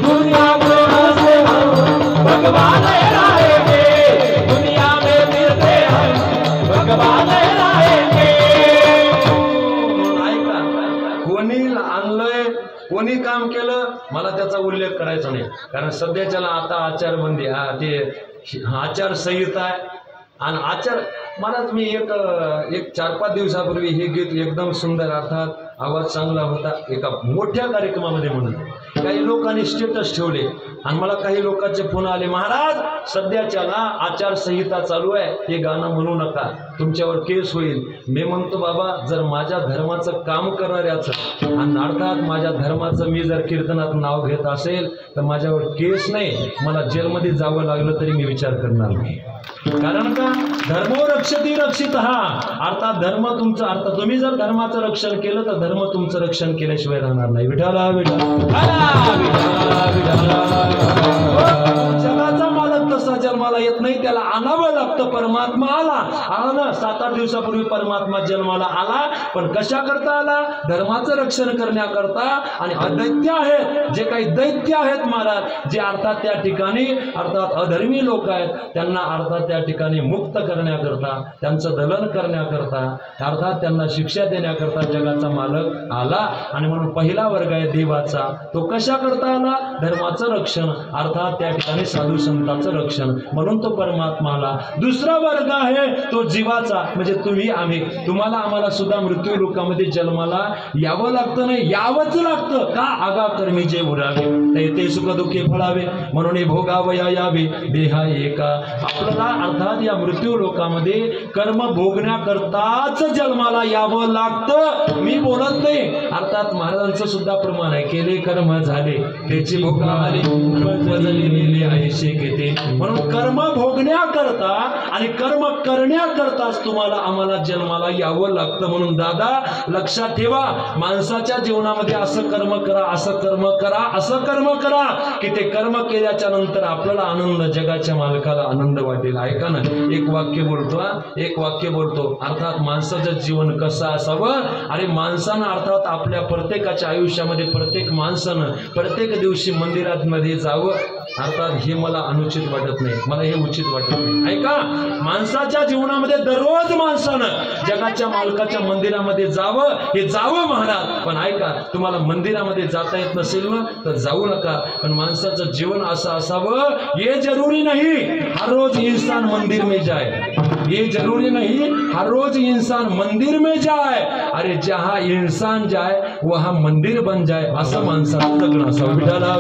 दुनिया में से हम भगवान लाएंगे, दुनिया में फिर से हम भगवान लाएंगे. कोणी आणलंय, कोणी काम केलं मला त्याचा उल्लेख करायचा नाही, कारण सध्याच्याला आता आचारबंदी ते आचारसंहिता आहे. आणि महाराज मी एक 4-5 दिवसापूर्वी हे गीत एकदम सुंदर अर्थात आवाज चांगला होता एका मोठ्या कार्यक्रमामध्ये म्हणून काही लोकांनी स्टेटस ठेवले आणि मला काही लोकांचे फोन आले, महाराज सध्याच्याला आचारसंहिता चालू आहे, हे गाणं म्हणू नका. तुमच्यावर केस होईल. मी म्हणतो बाबा, जर माझ्या धर्माचं काम करणाऱ्याचं आणि अर्थात माझ्या धर्माचं मी जर कीर्तनात नाव घेत असेल तर माझ्यावर केस नाही, मला जेलमध्ये जावं लागलं तरी मी विचार करणार नाही. कारण का, धर्मो रक्षती रक्षित हा, अर्थात धर्म तुमचं, अर्थात तुम्ही जर धर्माचं रक्षण केलं तर धर्म तुमचं रक्षण केल्याशिवाय राहणार नाही. विठाला जगाचा मालक तसा जन्माला येत नाही, त्याला आणावं लागतं. परमात्मा आला ना, 7-8 दिवसापूर्वी परमात्मा जन्माला आला, पण कशा करता आला? धर्माचं रक्षण करण्याकरता. आणि अदैत्य आहेत, जे काही दैत्य आहेत महाराज, जे अर्थात त्या ठिकाणी अर्थात अधर्मी लोक आहेत, त्यांना अर्थात त्या ठिकाणी मुक्त करण्याकरता, त्यांचं दलन करण्याकरता, अर्थात त्यांना शिक्षा देण्याकरता जगाचा मालक आला. आणि म्हणून पहिला वर्ग आहे देवाचा, तो कशा करता आला? धर्माचं रक्षण, अर्थात त्या ठिकाणी साधू संतांचं रक्षण, म्हणून तो परमात्मा आला. दुसरा वर्ग आहे तो जीवाचा, म्हणजे तुम्ही आम्ही, तुम्हाला आम्हाला सुद्धा मृत्यू लोकामध्ये जन्माला यावं लागतं. नाही, यावंच लागतं का? आगा कर्मी जे उरावे ते सुख दुःखे फळावे, म्हणून हे भोगावया यावे देहा एका. आपल्याला अर्थात या मृत्यू लोकामध्ये कर्म भोगण्याकरताच जन्माला यावं लागतं. मी बोलत नाही, अर्थात महाराजांचं सुद्धा प्रमाण आहे, केले कर्म झाले त्याची भोग आले आहे शेकेते. म्हणून कर्म भोगण्याकरता आणि कर्म करण्याकरताच तुम्हाला आम्हाला जन्माला यावं लागतं. म्हणून दादा लक्षात ठेवा, माणसाच्या जीवनामध्ये असं कर्म करा, असं कर्म करा, असं कर्म करा की ते कर्म केल्याच्या नंतर आपल्याला आनंद, जगाच्या मालकाला आनंद वाटेल. ऐका ना, एक वाक्य बोलतो, अर्थात माणसाचं जीवन कसं असावं? अरे माणसानं अर्थात आपल्या प्रत्येकाच्या आयुष्यामध्ये प्रत्येक माणसानं प्रत्येक दिवशी मंदिरात मध्ये जावं, अर्थात हे मला अनुचित वाटत नाही, मला हे उचित वाटत नाही. ऐका, माणसाच्या जीवनामध्ये दररोज माणसानं जगाच्या मालकाच्या मंदिरामध्ये जावं, हे जावं महाराज. पण ऐका, तुम्हाला मंदिरामध्ये जाता येत नसेल ना तर जाऊ नका, पण माणसाचं जीवन असं असावं, ये जरूरी नहीं हर रोज इंसान मंदिर में जाए, ये जरूरी नहीं हर रोज इंसान मंदिर में जाए, अरे जहां इंसान जाए वहां मंदिर बन जाए, असं माणसाचं जगणं असावं. विठाला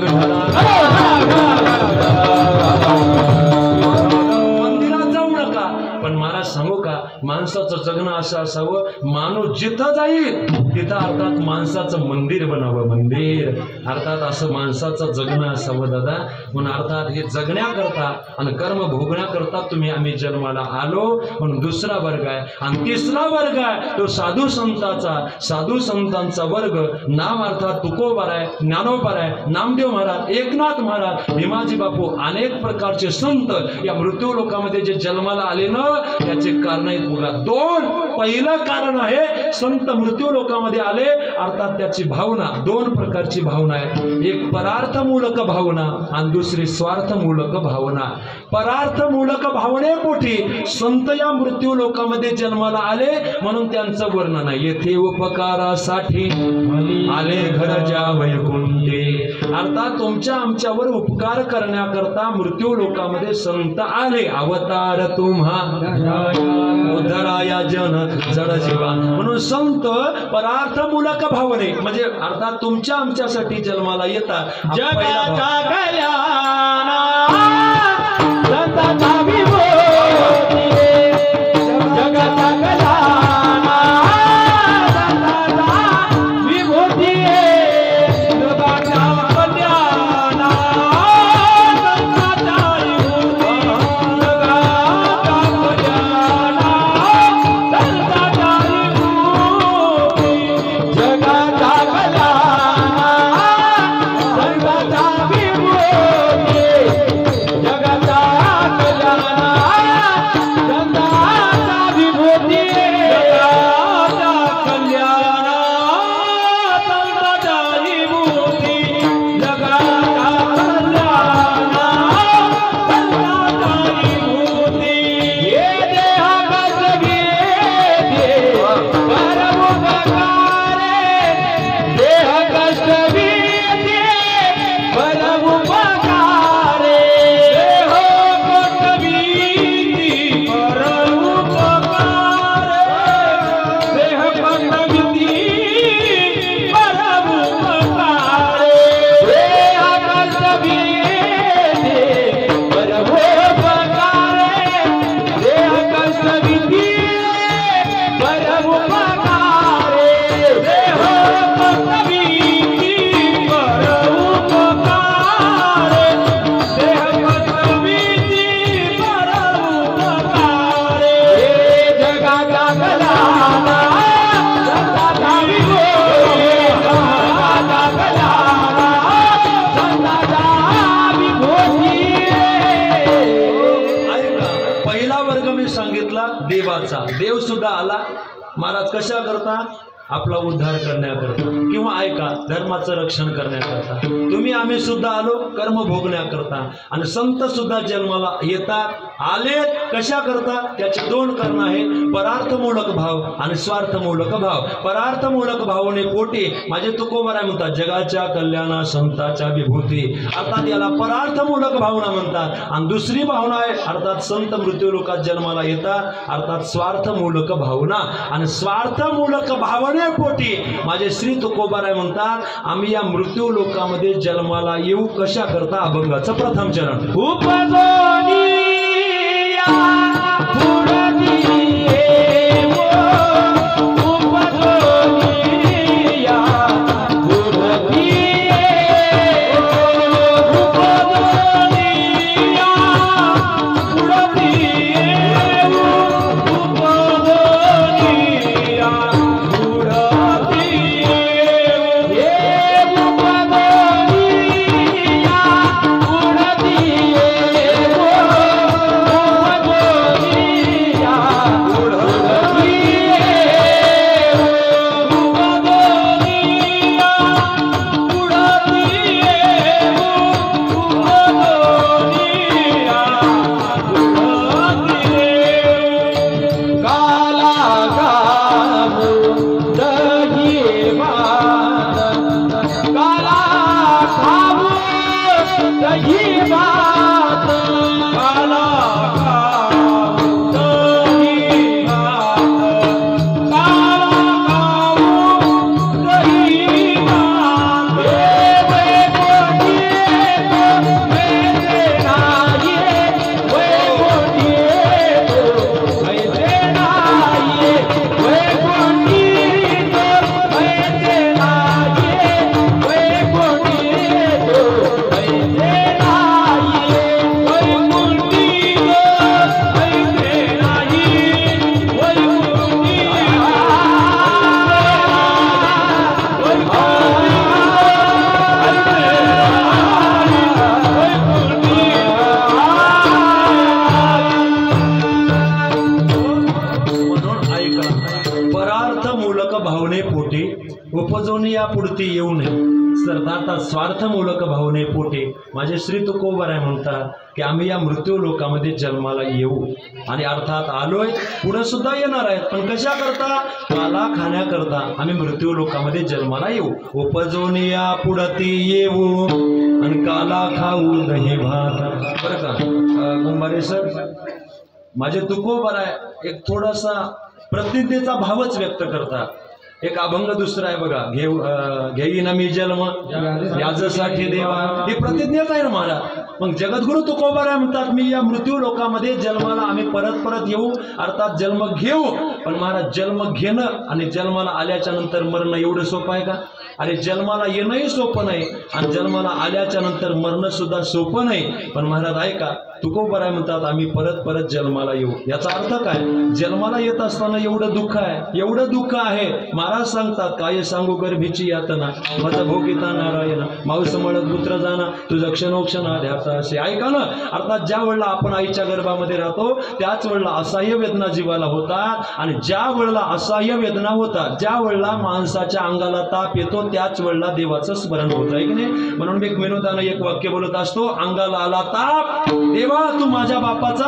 मंदिरात जाऊ नका, पण महाराज सांगू का, माणसाचं जगणं असं असावं, माणूस जिथं जाईल तिथं अर्थात माणसाचं मंदिर बनावं, मंदिर, अर्थात असं माणसाचं जगणं असावं दादा. म्हणून अर्थात हे जगण्याकरता आणि कर्म भोगण्याकरता तुम्ही आम्ही जन्माला आलो. म्हणून दुसरा वर्ग आहे. आणि तिसरा वर्ग आहे तो साधू संतांचा वर्ग. नाम अर्थात तुकोबार आहे, ज्ञानोबार आहे, नामदेव महाराज, एकनाथ महाराज, भीमाजी बापू, अनेक प्रकारचे संत या मृत्यू लोकामध्ये जे जन्माला आले ना, याचे कारण आहेत बघा दोन. पहिलं कारण आहे, संत मृत्यू लोकामध्ये आले, अर्थात त्याची भावना, दोन प्रकारची भावना आहे. एक परार्थमूलक भावना आणि दुसरी स्वार्थमूलक भावना. परार्थमूलक भावनेपोटी संत या मृत्यू लोकामध्ये जन्माला आले, म्हणून त्यांचं वर्णन आहे. येथे उपकारासाठी आले घरच्या वैकुंठे, अर्थात तुमच्या आमच्यावर उपकार करण्याकरता मृत्यू लोकामध्ये संत आले. अवतार तुम्हा उद्धराया जन जड जीवा. म्हणून संत परार्थमूलक भावने, म्हणजे अर्थात तुमच्या आमच्यासाठी जन्माला येतात. जगाचा कल्याण संतांचा विभूती, जगाचा कल्याण संतांचा विभूती, जगाचा कल्याण संतांचा विभूती, जगाचा कल्याण संतांचा विभूती, जगाचा कल्याण संतांचा विभूती. देवाचा, देव सुद्धा आला महाराज कशा करता, आपला उद्धार करण्याकरता, किंवा ऐका धर्माचं रक्षण करण्याकरता. तुम्ही आम्ही सुद्धा आलो कर्म भोगण्याकरता. आणि संत सुद्धा जन्माला येतात, आले कशा करता, त्याचे दोन कारण आहे, परार्थमूलक भाव आणि स्वार्थमूलक भाव. परार्थमूलक भावने पोटी माझे तुकोबराय म्हणतात जगाच्या कल्याणा संताच्या विभूती, अर्थात याला परार्थमूलक भावना म्हणतात. आणि दुसरी भावना आहे अर्थात संत मृत्यू लोकात जन्माला येतात, अर्थात स्वार्थमूलक भावना. आणि स्वार्थमूलक भावने पोटी माझे श्री तुकोबाराय म्हणतात आम्ही या मृत्यू लोकामध्ये जन्माला येऊ कशा करता. अभंगाचं प्रथम चरण. येऊ नये सरदाता स्वार्थमूलक भावने पोटे माझे श्री तुकोबराय म्हणतात की आम्ही या मृत्यू लोकामध्ये जन्माला येऊ आणि अर्थात आलोय, पुढे सुद्धा येणार आहेत, पण कशा करता, काला खाण्याकरता आम्ही मृत्यू लोकामध्ये जन्माला येऊ. उपजोनिया पुढती येऊ आणि काला खाऊ दही भात. बरं का कुंभारे सर, माझे तुकोबराय एक थोडासा प्रतिज्ञेचा भावच व्यक्त करतात. एक अभंग दुसरा आहे बघा, घेईन मी जन्म याजसाठी देवा, ही प्रतिज्ञाच आहे ना महाराज. मग जगद्गुरु तुकोबराय म्हणतात मी या मृत्यू लोकामध्ये जन्माला आम्ही परत परत येऊ, अर्थात जन्म घेऊ. पण महाराज जन्म घेणं आणि जन्माला आल्याच्या नंतर मरणं एवढं सोपं आहे का? अरे जन्माला येणंही सोपं नाही आणि जन्माला आल्याच्या नंतर मरणं सुद्धा सोपं नाही. पण महाराज ऐका, तुकोबराय म्हणतात आम्ही परत परत जन्माला येऊ. याचा अर्थ काय? जन्माला येत असताना एवढं दुःख आहे, एवढं दुःख आहे. महाराज सांगतात काय सांगू गर्भीची यातना, माझा भोगिता नारायण माऊस मळत पुत्र जाना तुझं क्षणोक्षणा ध्यासा. असे ऐका ना, अर्थात ज्या वेळेला आपण आईच्या गर्भामध्ये राहतो त्याच वेळेला असह्य वेदना जीवाला होतात आणि ज्या वेळेला असह्य वेदना होतात, ज्या वेळेला माणसाच्या अंगाला ताप येतो त्याच वेळेला देवाचं स्मरण होतं आहे की नाही. म्हणून मी विनोदानं एक वाक्य बोलत असतो, अंगाला आला ताप देवा तू माझ्या बापाचा,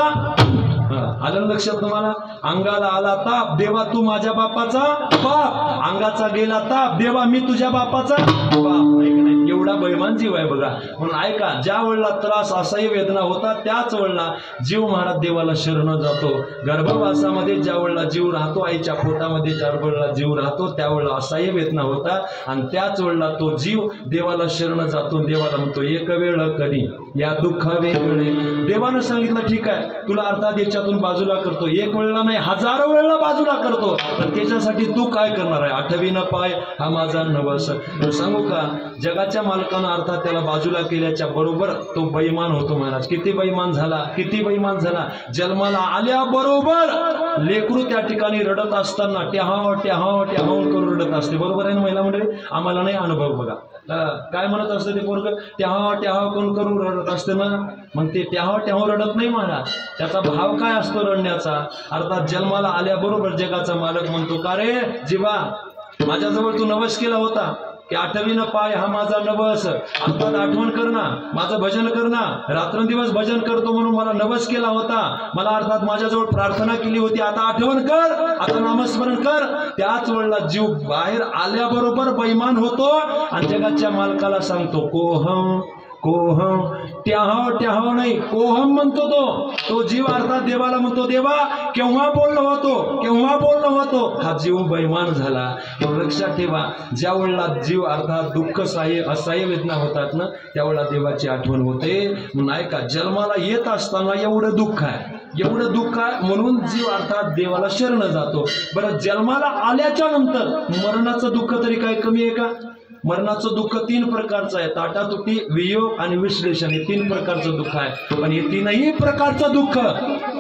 आलं लक्षात तुम्हाला, अंगाला आला ताप देवा तू माझ्या बापाचा बाप, अंगाचा गेला ताप देवा मी तुझ्या बापाचा बाप. एवढा बैमान जीव आहे बघा. म्हणून ऐका, ज्या वेळेला त्रास असह्य वेदना होतात त्याच वेळेला जीव महाराज देवाला शरण जातो. गर्भवासामध्ये ज्या वेळेला जीव राहतो, आईच्या पोटामध्ये ज्या वेळेला जीव राहतो त्यावेळेला असह्य वेदना होतात आणि त्याच वेळेला तो जीव देवाला शरण जातो. देवाला म्हणतो एक वेळ कधी या दुःखा वेगळे. देवानं सांगितलं ठीक आहे तुला अर्थात याच्यातून बाजूला करतो, एक वेळेला नाही हजारो वेळेला बाजूला करतो, तर त्याच्यासाठी तू काय करणार आहे? आठवीनं पाय हा माझा नवस. सांगू का, जगाच्या मालकानं अर्थात त्याला बाजूला केल्याच्या बरोबर तो बैमान होतो महाराज. किती बैमान झाला, किती बैमान झाला. जन्माला आल्याबरोबर लेकरू त्या ठिकाणी रडत असताना ट्याहाव ट्याहाव ट्याहाव करून रडत असते. बरोबर आहे ना महिला मंडळी? आम्हाला नाही अनुभव बघा. काय म्हणत असते ते पोरगं? ट्याहाव ट्याहाव करून रडत असते ना. मग ते ट्याहाव ट्याहाव रडत नाही महाराज. त्याचा भाव काय असतो रडण्याचा? अर्थात जन्माला आल्याबरोबर जगाचा मालक म्हणतो, का रे जीवा, माझ्याजवळ तू नवस केला होता की 8वीनं पाय हा माझा नवस, अर्थात आठवण कर ना, माझं भजन कर ना, रात्रंदिवस भजन करतो म्हणून मला नवस केला होता, मला अर्थात माझ्याजवळ प्रार्थना केली होती, आता आठवण कर, आता नामस्मरण कर. त्याच वेळेला जीव बाहेर आल्याबरोबर बैमान होतो आणि जगाच्या मालकाला सांगतो कोहम कोहम. ट्याहाव ट्याहाव नाही, कोहम म्हणतो तो जीव. अर्थात देवाला म्हणतो, देवा केव्हा बोललो होतो, केव्हा बोललो होतो. हा जीव बैमान झाला. लक्षात ठेवा, ज्या वेळेला जीव अर्थात दुःख असह्य वेदना होतात ना, त्यावेळेला देवाची आठवण होते. नाही का, जन्माला येत असताना एवढं दुःख आहे, एवढं दुःख आहे म्हणून जीव अर्थात देवाला शरण जातो. बरं, जन्माला आल्याच्या नंतर मरणाचं दुःख तरी काय कमी आहे का? मरणाचं दुःख 3 प्रकारचं आहे. ताटातुटी, वियोग आणि विश्लेषण, हे 3 प्रकारचं दुःख आहे. पण हे 3ही प्रकारचं दुःख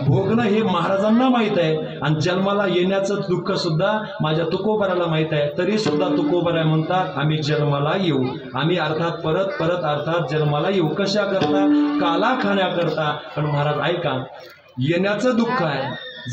भोगणं हे महाराजांना माहीत आहे. आणि जन्माला येण्याचं दुःख सुद्धा माझ्या तुकोबाराला माहीत आहे. तरी सुद्धा तुकोबारा म्हणतात, आम्ही जन्माला येऊ, आम्ही अर्थात परत परत अर्थात जन्माला येऊ. कशा करता? काला खाण्याकरता. पण महाराज ऐका, येण्याचं दुःख आहे,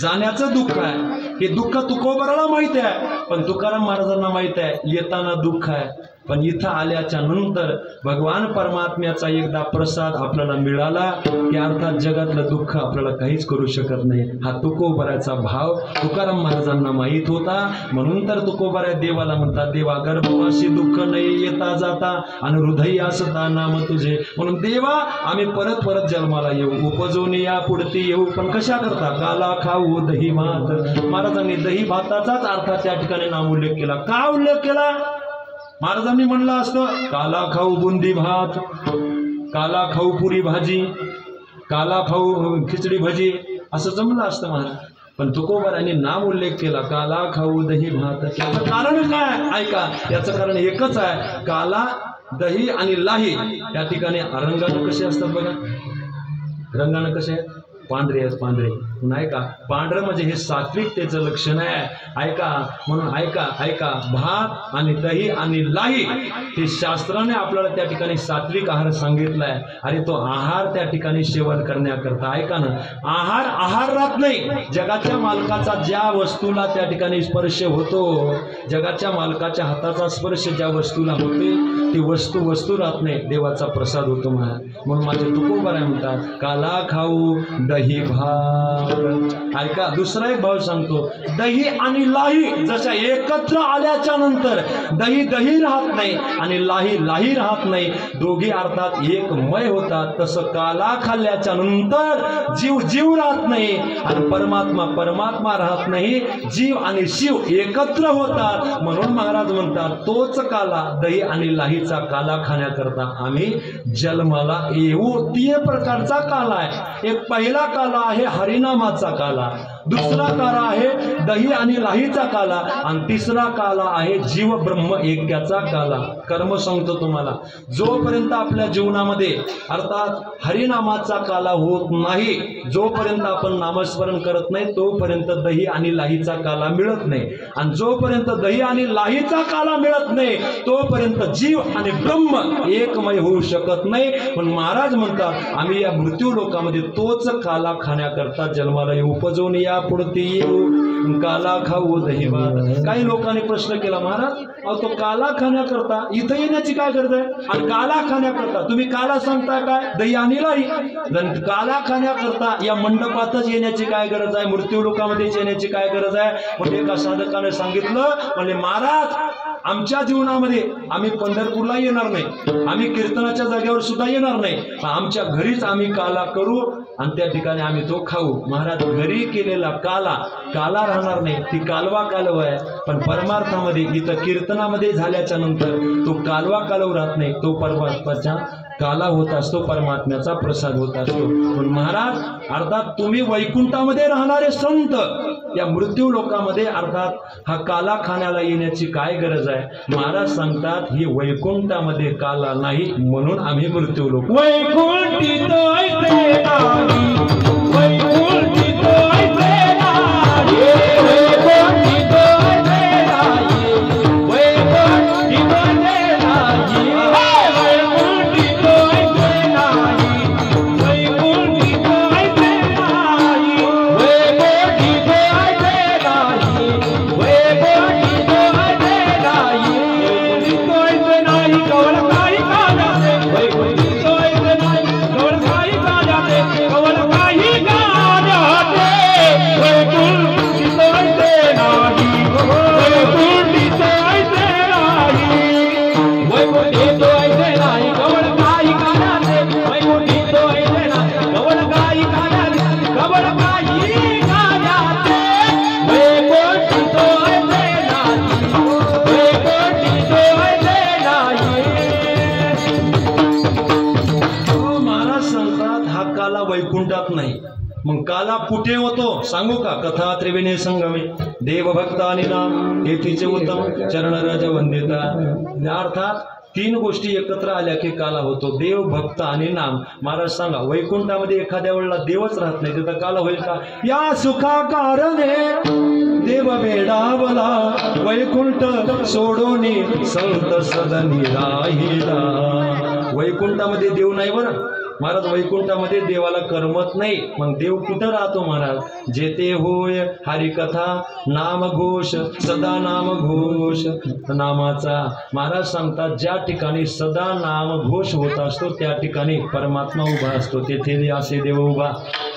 जाण्याचं दुःख आहे, हे दुःख तुकोबाराला माहित आहे. पण तुकाराम महाराजांना माहित आहे येताना दुःख आहे, पण इथं आल्याच्या नंतर भगवान परमात्म्याचा एकदा प्रसाद आपल्याला मिळाला की अर्थात जगातलं दुःख आपल्याला काहीच करू शकत नाही. हा तुकोबाराचा भाव तुकाराम महाराजांना माहीत होता. म्हणून तर तुकोबारा देवाला म्हणतात, देवा गर्भवासी दुःख नाही येता जाता आणि हृदय असता नाम तुझे. म्हणून देवा आम्ही परत परत जन्माला येऊ, उपजून या पुढती येऊ. पण कशा करता? काला खाऊ दही भात. महाराजांनी दही भाताचाच अर्थात त्या ठिकाणी नाम उल्लेख केला. का उल्लेख केला? महाराजांनी म्हणलं असतं काला खाऊ बुंदी भात, काला खाऊ पुरी भाजी, काला खाऊ खिचडी भजी, असं जमलं असतं महाराज. पण तुकोबारांनी नाम उल्लेख केला काला खाऊ दही भात. याचं कारण काय? ऐका, याचं कारण एकच आहे, काला दही आणि लाही त्या ठिकाणी रंगानं कसे असतात बघा. रंगानं कसे आहेत? पांढरे आहेत, पांढरे. नाही का, पांढरं म्हणजे हे सात्विकतेचं लक्षण आहे. ऐका, म्हणून ऐका ऐका, भात आणि दही आणि लाही हे शास्त्राने आपल्याला त्या ठिकाणी सात्विक आहार सांगितलाय. आणि तो आहार त्या ठिकाणी सेवन करण्याकरता ऐका ना, आहार राहत नाही. जगाच्या मालकाचा ज्या वस्तूला त्या ठिकाणी स्पर्श होतो, जगाच्या मालकाच्या हाताचा स्पर्श ज्या वस्तूला होते ती वस्तू राहत नाही, देवाचा प्रसाद होतो म्हणून माझे तुकोबारा म्हणतात काला खाऊ दही भात. ऐका, दुसरा एक भाव सांगतो, दही आणि लाही जशा एकत्र आल्याच्या नंतर दही दही राहत नाही आणि लाही राहत नाही, दोघी अर्थात एकमय होतात. तसं काला खाल्ल्याच्या नंतर जीव राहत नाही आणि परमात्मा राहत नाही. जीव आणि शिव एकत्र होतात. म्हणून महाराज म्हणतात तोच काला, दही आणि लाहीचा काला खाण्याकरता आम्ही जन्माला येऊ. 3 प्रकारचा काला आहे. एक पहिला काला आहे हरिनामाचा काला, दुसरा काला आहे दही आणि लाहीचा काला आणि तिसरा काला आहे जीव ब्रह्म ऐक्याचा काला. कर्म सांगतो तुम्हाला, जोपर्यंत आपल्या जीवनामध्ये अर्थात हरिनामाचा काला होत नाही, जोपर्यंत आपण नामस्मरण करत नाही तोपर्यंत दही आणि लाहीचा काला मिळत नाही. आणि जोपर्यंत दही आणि लाहीचा काला मिळत नाही तोपर्यंत जीव आणि ब्रह्म एकमय होऊ शकत नाही. पण महाराज म्हणतात आम्ही या मृत्यू लोकामध्ये तोच काला खाण्याकरता जन्माला येऊ, उपजून या पुढती येऊ, काला खाऊ दही भात. काही लोकांनी प्रश्न केला, महाराज तो काला खाण्याकरता इथं येण्याची काय गरज आहे? आणि काला खाण्याकरता तुम्ही काला सांगता काय? दही आणि लाही. काला खाण्याकरता या मंडपातच येण्याची काय गरज आहे? मृत्यू लोकांमध्येच येण्याची काय गरज आहे? म्हणजे एका साधकाने सांगितलं, म्हणजे महाराज आमच्या जीवनामध्ये आम्ही पंढरपूरला येणार नाही, आम्ही कीर्तनाच्या जागेवर सुद्धा येणार नाही, आमच्या घरीच आम्ही काला करू आणि त्या ठिकाणी आम्ही तो खाऊ. महाराज घरी केलेला काला राहणार नाही, ती कालवा आहे. पण परमार्थामध्ये इथं कीर्तनामध्ये झाल्याच्या नंतर तो कालवा राहत नाही, तो परमात्म्याचा काला होत असतो, परमात्म्याचा प्रसाद होत असतो. पण महाराज अर्थात तुम्ही वैकुंठामध्ये राहणारे संत या मृत्यू लोकांमध्ये अर्थात हा काला खाण्याला येण्याची काय गरज आहे? महाराज सांगतात ही वैकुंठामध्ये काला नाही म्हणून आम्ही मृत्यू लोक वैकुंठी काला कुठे होतो सांगू का? कथा त्रिवेणी संगमे देवभक्त आणि नाम येथीचे उत्तम चरणराज वंदिता. अर्थात तीन गोष्टी एकत्र आल्या की काला होतो, देव, भक्त आणि नाम. महाराज सांगा, वैकुंठामध्ये एखाद्या वेळेला देवच राहत नाही तिथं काला होईल का? या सुखा कारणे देव वेडावला, वैकुंठ सोडोनी संत सदनी राहिला. वैकुंठामध्ये देव नाही बरं महाराज, वैकुंठामध्ये देवाला करमत नाही. मग देव कुठं राहतो महाराज? जेथे होय हरिकथा नामघोष, सदा नामघोष नामाचा. महाराज सांगतात, ज्या ठिकाणी सदा नामघोष होत असतो त्या ठिकाणी परमात्मा उभा असतो. तेथे असे देव उभा,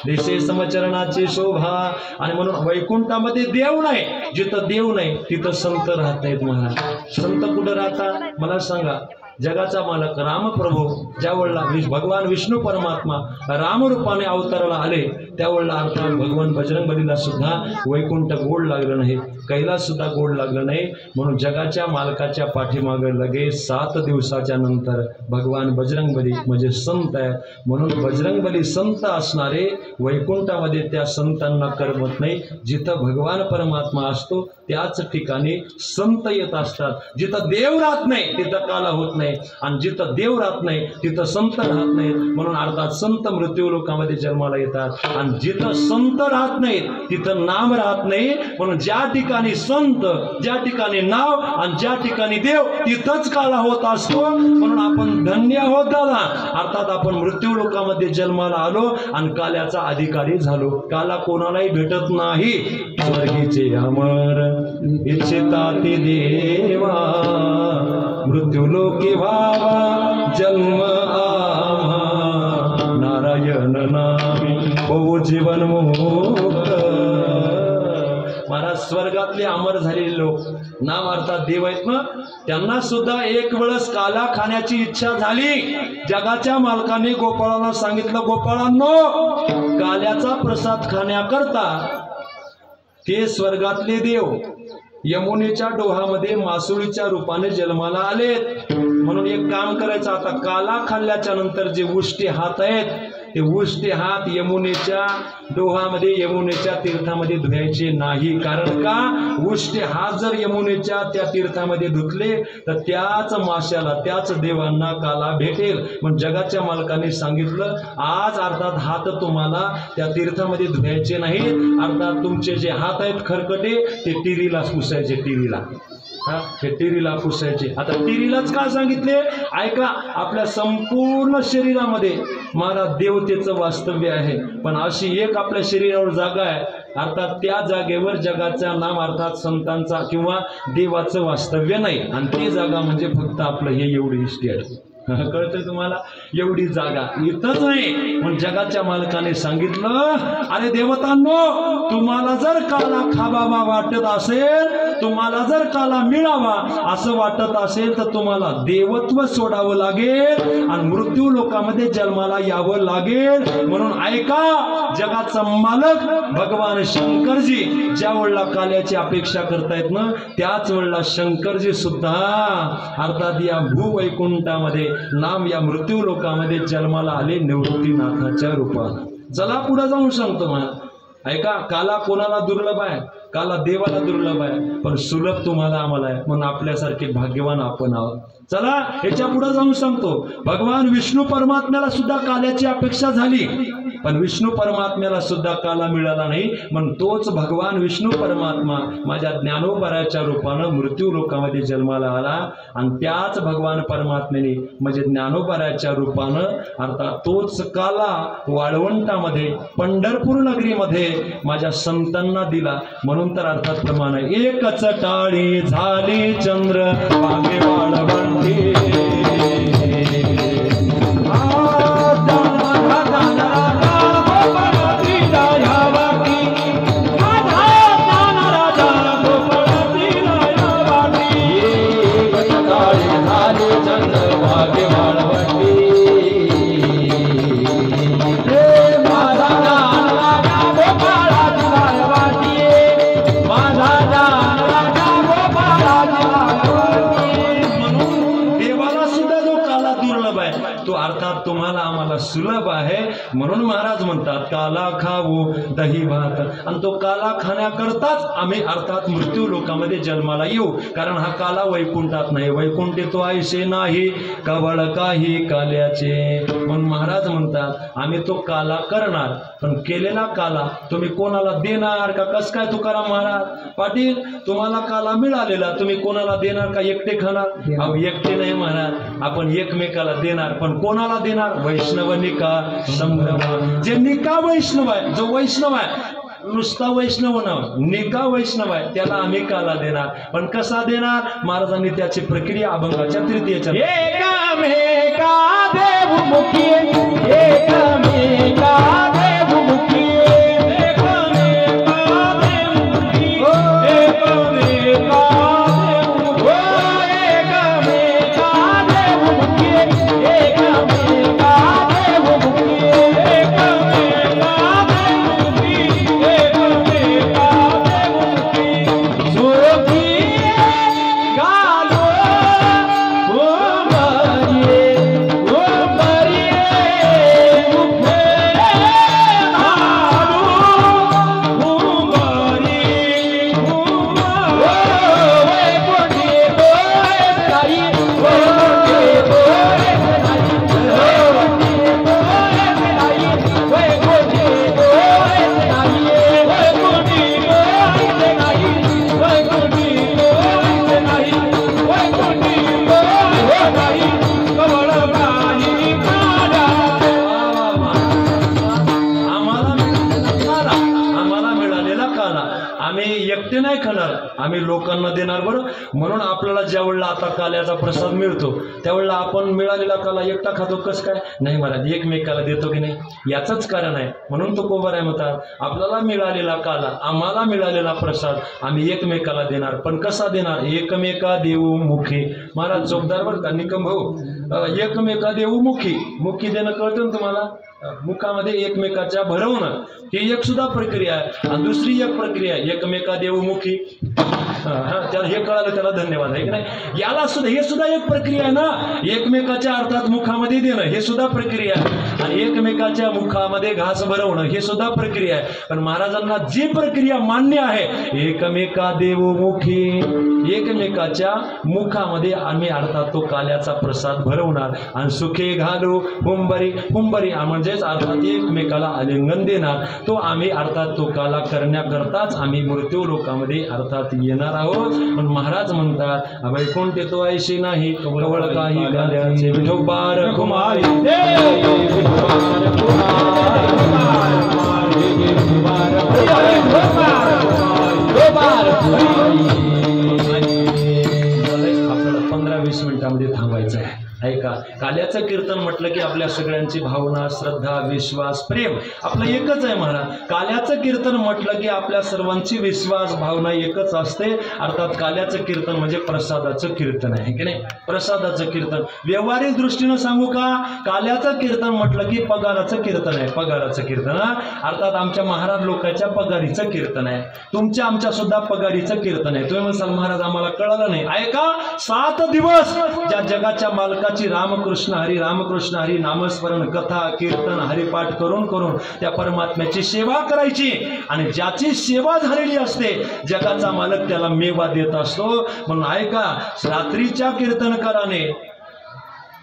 दिसे समचरणाची शोभा. आणि म्हणून वैकुंठामध्ये देव नाही. जिथं देव नाही तिथं संत राहत नाहीत महाराज. संत कुठं राहतात मला सांगा? जगाचा मालक रामप्रभू ज्या वेळेला भगवान विष्णू परमात्मा रामरूपाने अवताराला आले त्यावेळेला अर्थात भगवान बजरंगबलीला सुद्धा वैकुंठ गोड लागलं नाही, कैलास सुद्धा गोड लागलं नाही. म्हणून जगाच्या मालकाच्या पाठीमागे लगेच 7 दिवसाच्या नंतर भगवान बजरंगबली म्हणजे संत आहे. म्हणून बजरंगबली संत असणारे वैकुंठामध्ये त्या संतांना करमत नाही. जिथं भगवान परमात्मा असतो त्याच ठिकाणी संत येत असतात. जिथं देव राहत नाही तिथं काला होत नाही, आणि जिथं देव राहत नाही तिथं संत राहत नाहीत. म्हणून अर्थात संत मृत्यू लोकांमध्ये जन्माला येतात, आणि जिथं संत राहत नाहीत तिथं नाम राहत नाही. म्हणून ज्या ठिकाणी संत, ज्या ठिकाणी नाव आणि ज्या ठिकाणी देव तिथंच काला होत असतो. म्हणून आपण धन्य आहोत दादा. अर्थात आपण मृत्यू लोकांमध्ये जन्माला आलो आणि काल्याचा अधिकारी झालो. काला कोणालाही भेटत नाही. स्वर्गीचे अमर इच्छिताती देवा, मृत्यू लोके व्हावा जन्म आम्हा, नारायण नामी होऊ जीवन मुक्त. महाराज स्वर्गातले अमर झालेले लोक, नाम अर्थात देव आहेत ना, त्यांना सुद्धा एक वेळेस काला खाण्याची इच्छा झाली. जगाच्या मालकाने गोपाळांना सांगितलं, गोपाळांनो काल्याचा प्रसाद खाण्याकरता ते स्वर्गातले देव यमुनेच्या डोहामध्ये मासुळीच्या रूपाने जन्माला आलेत. म्हणून एक काम करायचं, आता काला खाल्ल्याच्या नंतर जे उष्टी हात आहेत ते उष्टी हात यमुनेच्या डोहामध्ये, यमुनेच्या तीर्थामध्ये धुवायचे नाही. कारण का? उष्टी हात जर यमुनेच्या त्या तीर्थामध्ये धुतले तर त्याच माशाला, त्याच देवांना काला भेटेल. मग जगाच्या मालकाने सांगितलं, आज अर्थात हात तुम्हाला त्या तीर्थामध्ये धुवायचे नाहीत. अर्थात तुमचे जे हात आहेत खरकटे ते टिरीला पुसायचे, टिरीला. हे टिरीला पुसायचे. आता टिरीलाच का सांगितले? ऐका, आपल्या संपूर्ण शरीरामध्ये महाराज देवतेचं वास्तव्य आहे, पण अशी एक आपल्या शरीरावर जागा आहे, अर्थात त्या जागेवर जगाचा नाम अर्थात संतांचा किंवा देवाचं वास्तव्य नाही. आणि ती जागा म्हणजे फक्त आपलं हे एवढी इस्टेट. कळतंय तुम्हाला? एवढी जागा इथंच नाही. पण जगाच्या मालकाने सांगितलं, अरे देवतांनो, तुम्हाला जर काला खावावा वाटत असेल, तुम्हाला जर काला मिळावा असं वाटत असेल तर तुम्हाला देवत्व सोडावं लागेल आणि मृत्यू लोकांमध्ये जन्माला यावं लागेल. म्हणून ऐका, जगाचा मालक भगवान शंकरजी ज्या वेळेला काल्याची अपेक्षा करतायत ना, त्याच वेळेला शंकरजी सुद्धा अर्थात या भूवैकुंठामध्ये नाम या मृत्यू लोकांमध्ये जन्माला आले निवृत्तीनाथाच्या रूपात. चला पुढे जाऊन सांगतो मला. ऐका, काला कोणाला दुर्लभ आहे? काला देवाला दुर्लभ आहे, पण सुलभ तुम्हाला आम्हाला आहे. म्हणून आपल्यासारखे भाग्यवान आपण आहोत. चला याच्या पुढे जाऊन सांगतो. भगवान विष्णू परमात्म्याला सुद्धा काल्याची अपेक्षा झाली, पण विष्णू परमात्म्याला सुद्धा काला मिळाला नाही. म्हणून तोच भगवान विष्णू परमात्मा माझ्या ज्ञानोबराच्या रूपानं मृत्यू लोकांमध्ये जन्माला आला. आणि त्याच भगवान परमात्म्याने म्हणजे ज्ञानोबराच्या रूपानं अर्थात तोच काला वाळवंटामध्ये पंढरपूर नगरीमध्ये माझ्या संतांना दिला. म्हणून तर अर्थात प्रमाण आहे, एकच टाळी झाली चंद्र बागे वाळवंटी. सुलभ आहे. म्हणून महाराज म्हणतात काला खाऊ दही भात. आणि तो काला खाण्याकरताच आम्ही अर्थात मृत्यू लोकामध्ये जन्माला येऊ. कारण हा काला वैकुंठात नाही. वैकुंठ तो ऐसे नाही कवळ काही काल्याचे. म्हणून महाराज म्हणतात आम्ही तो काला करणार. पण केलेला काला तुम्ही कोणाला देणार का? कस काय तुकाराम महाराज? पाटील तुम्हाला काला मिळालेला तुम्ही कोणाला देणार का? एकटे खाणार? अहो एकटे नाही महाराज, आपण एकमेकाला देणार. पण कोणाला देणार? वैष्णव निका संभ्रम. जे निका वैष्णव आहे, जो वैष्णव आहे, नुसता वैष्णव ना निका वैष्णव आहे, त्याला आम्ही काला देणार. पण कसा देणार? महाराजांनी त्याची प्रक्रिया अभंगाच्या तृतीयेच्या एकमेका देवमुखी एकमेका देवमुखी आम्ही लोकांना देणार. बरं, म्हणून आपल्याला ज्या वेळेला आता काल्याचा प्रसाद मिळतो त्यावेळेला आपण मिळालेला काला एकटा खातो. कस काय? नाही महाराज, एकमेकाला देतो की नाही, याचंच कारण आहे. म्हणून तो कोबर आहे म्हणतात आपल्याला मिळालेला काला, आम्हाला मिळालेला प्रसाद आम्ही एकमेकाला देणार. पण कसा देणार? एकमेका देऊ मुखी. महाराज चौकदार बरं का निकम भाऊ, एकमेका देऊ मुखी. मुखी देणं कळतं ना तुम्हाला? मुखामध्ये एकमेकाच्या भरवणं ही एक सुद्धा प्रक्रिया आहे. आणि दुसरी एक प्रक्रिया आहे एकमेका देवमुखी. त्याला हे कळालं, त्याला धन्यवाद आहे की नाही. याला सुद्धा हे सुद्धा एक प्रक्रिया आहे ना. एकमेकाच्या अर्थात मुखामध्ये देणं हे सुद्धा प्रक्रिया आहे. आणि एकमेकाच्या मुखामध्ये घास भरवणं हे सुद्धा प्रक्रिया आहे. पण महाराजांना जी प्रक्रिया मान्य आहे एकमेका देवमुखी, एकमेकाच्या मुखामध्ये आम्ही अर्थात तो काल्याचा प्रसाद भरवणार. आणि सुखे घालू हुंबरी. हुंबरी म्हणजे अर्थात एकमेकाला आलिंगन देणार. तो आम्ही अर्थात तो काला करण्याकरताच आम्ही मृत्यू लोकामध्ये अर्थात येणार आहोत. पण महाराज म्हणतात वैकुंठ तो ऐशी नाही कवळ काही काल्याचे. विठोबार कुमारी आपल्याला 15-20 मिनिटांमध्ये थांबायचं आहे. ऐका, काल्याचं कीर्तन म्हटलं की आपल्या सगळ्यांची भावना, श्रद्धा, विश्वास, प्रेम आपलं एकच आहे महाराज. काल्याचं कीर्तन म्हटलं की आपल्या सर्वांची विश्वास, भावना एकच असते. अर्थात काल्याचं कीर्तन म्हणजे प्रसादाचं कीर्तन आहे की नाही. प्रसादाचं कीर्तन व्यवहारिक दृष्टीनं सांगू का? काल्याचं कीर्तन म्हटलं की पगाराचं कीर्तन आहे. पगाराचं कीर्तन अर्थात आमच्या महाराज लोकांच्या पगारीचं कीर्तन आहे. तुमच्या आमच्या सुद्धा पगारीचं कीर्तन आहे. तुम्ही म्हणसाल महाराज आम्हाला कळलं नाही. ऐका, 7 दिवस ज्या जगाच्या मालका रामकृष्ण हरी नामस्मरण, कथा, कीर्तन, हरिपाठ करून करून त्या परमात्म्याची सेवा करायची. आणि ज्याची सेवा झालेली असते जगाचा मालक त्याला मेवा देत असतो. म्हणून ऐका, रात्रीच्या कीर्तनकाराने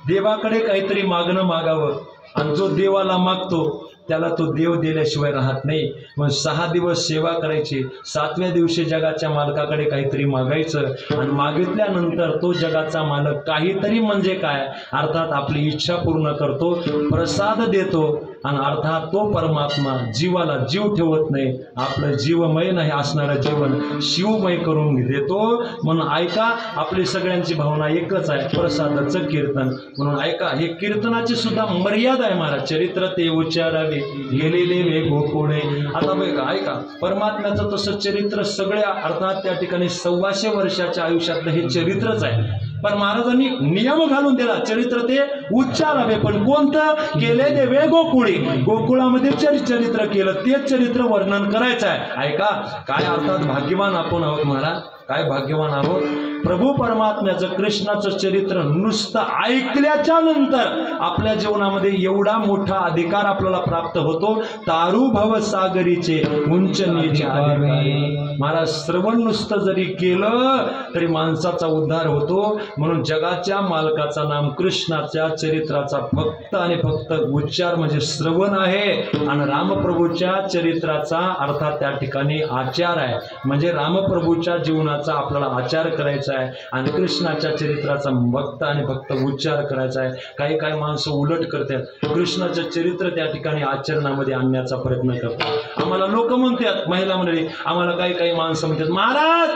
देवाकडे काहीतरी मागणं मागावं. आणि जो देवाला मागतो त्याला तो देव दिल्याशिवाय राहत नाही. मग 6 दिवस सेवा करायची, 7व्या दिवशी जगाच्या मालकाकडे काहीतरी मागायचं. आणि मागितल्यानंतर तो जगाचा मालक काहीतरी म्हणजे काय अर्थात आपली इच्छा पूर्ण करतो, प्रसाद देतो. आणि अर्थात तो परमात्मा जीवाला जीव ठेवत नाही, आपलं जीवमय नाही असणारं जीवन शिवमय करून देतो. म्हणून ऐका, आपली सगळ्यांची भावना एकच आहे, प्रसादाचं कीर्तन. म्हणून ऐका, हे कीर्तनाची सुद्धा मर्यादा आहे महाराज. चरित्र ते उच्चारावे गेलेले वे गोकुळे. आता बघा, ऐका, परमात्म्याचं तसं चरित्र सगळ्या अर्थात त्या ठिकाणी 125 वर्षाच्या आयुष्यातलं हे चरित्रच आहे. पण महाराजांनी नियम घालून दिला, चरित्र ते उच्चारावे. पण कोणतं? केले देवे गोकुळी. गोकुळामध्ये चरित्र केलं, तेच चरित्र वर्णन करायचं आहे. ऐका, काय अर्थात भाग्यवान आपण आहोत महाराज. काय भाग्यवान आहोत. प्रभू परमात्म्याचं कृष्णाचं चरित्र नुसतं ऐकल्याच्या नंतर आपल्या जीवनामध्ये एवढा मोठा अधिकार आपल्याला प्राप्त होतो. तारू भव सागरीचे उंच नीच अधिकारी. महाराज श्रवण नुसतं जरी केलं तरी माणसाचा उद्धार होतो. म्हणून जगाच्या मालकाचा नाम कृष्णाच्या चरित्राचा फक्त आणि फक्त उच्चार म्हणजे श्रवण आहे. आणि रामप्रभूच्या चरित्राचा अर्थात त्या ठिकाणी आचार आहे. म्हणजे रामप्रभूच्या जीवनाचा आपल्याला आचार करायचा आहे आणि कृष्णाच्या चरित्राचा फक्त आणि फक्त उच्चार करायचा आहे. काही काही माणसं उलट करतात. कृष्णाचं चरित्र त्या ठिकाणी आचरणामध्ये आणण्याचा प्रयत्न करतात. आम्हाला लोक म्हणतात, महिला मंडळी, आम्हाला काही काही माणसं म्हणतात, महाराज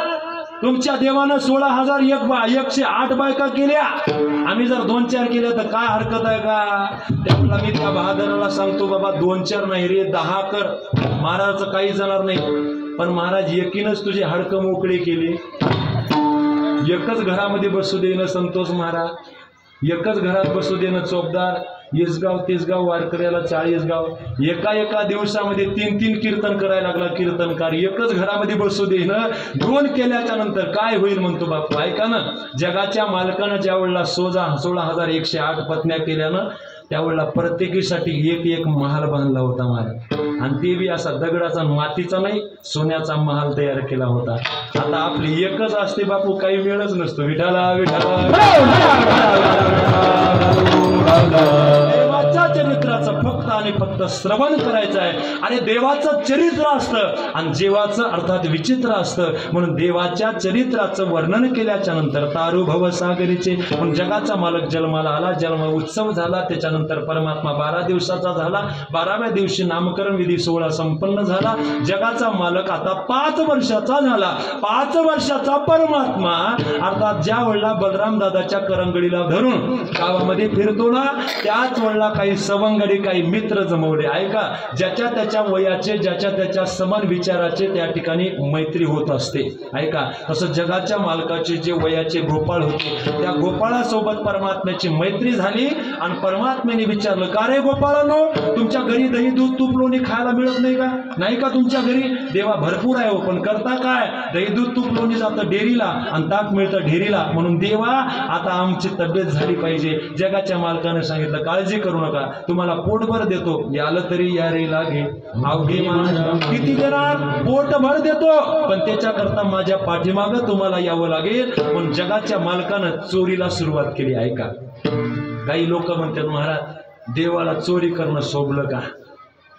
तुमच्या देवानं 16,108 बायका केल्या, आम्ही जर 2-4 केल्या तर काय हरकत आहे का? त्यामुळे मी त्या बहादराला सांगतो, बाबा 2-4 नाही रे 10 कर, महाराजाचं काही जाणार नाही. पण महाराज एकीनच तुझी हाडकं मोकळी केली. एकच घरामध्ये बसू देणं संतोष महाराज, एकच घरात बसू देणं चोपदार, 20 गाव 30 गाव वारकऱ्याला 40 गाव, एका दिवसामध्ये 3-3 कीर्तन करायला लागला कीर्तनकार. एकच घरामध्ये बसू देणं. 2 केल्याच्या नंतर काय होईल म्हणतो बापू. ऐका ना, जगाच्या मालकानं ज्या वेळेला 16,108 पत्न्या केल्यानं त्यावेळेला प्रत्येकीसाठी एक महाल बांधला होता महाराज. आणि ते बी असा दगडाचा मातीचा नाही, सोन्याचा महाल तयार केला होता. आता आपली एकच असते बापू, काही वेळच नसतो. विठाला विठाला देवाच्या चरित्राचं फक्त आणि फक्त श्रवण करायचं आहे. आणि देवाचं चरित्र असतं आणि जीवाचं अर्थात विचित्र असतं. म्हणून देवाच्या चरित्राचं वर्णन केल्याच्या नंतर तारू भव सागरीचे, म्हणून जगाचा मालक जन्माला आला, जन्म उत्सव झाला. त्याच्यानंतर परमात्मा 12 दिवसाचा झाला. 12व्या दिवशी नामकरण विधी सोहळा संपन्न झाला. जगाचा मालक आता 5 वर्षाचा झाला. 5 वर्षाचा परमात्मा अर्थात ज्या वेळेला बलराम दादाच्या करंगडीला धरून गावामध्ये फिरतो ना, त्याच वेळेला काही सवंगडी, काही मित्र जमवले. ऐका, ज्याच्या त्याच्या वयाचे, ज्याच्या त्याच्या समान विचाराचे त्या ठिकाणी मैत्री होत असते. ऐका, तसं जगाच्या मालकाचे जे वयाचे गोपाळ होते, त्या गोपाळासोबत परमात्म्याची मैत्री झाली. आणि परमात्म्याने विचारलं, का रे गोपाळांनो, तुमच्या घरी दही दूध तूप लोणी खायला मिळत नाही का? नाही का तुमच्या घरी? देवा भरपूर आहे हो, पण करता काय? दही दूध तूप लोणी जातं डेअरीला आणि ताक मिळतं ढेरीला. म्हणून देवा आता आमची तब्येत झाली पाहिजे. जगाच्या मालकाने सांगितलं, काळजी करू नका, तुम्हाला पोटभर देतो, यालं तरी या रे लागे अवघे मान. किती देणार? पोटभर देतो, पण त्याच्याकरता माझ्या पाठीमागं तुम्हाला यावं लागेल. म्हणून जगाच्या मालकानं चोरीला सुरुवात केली. ऐका, काही लोक म्हणतात, महाराज देवाला चोरी करणं शोभलं का?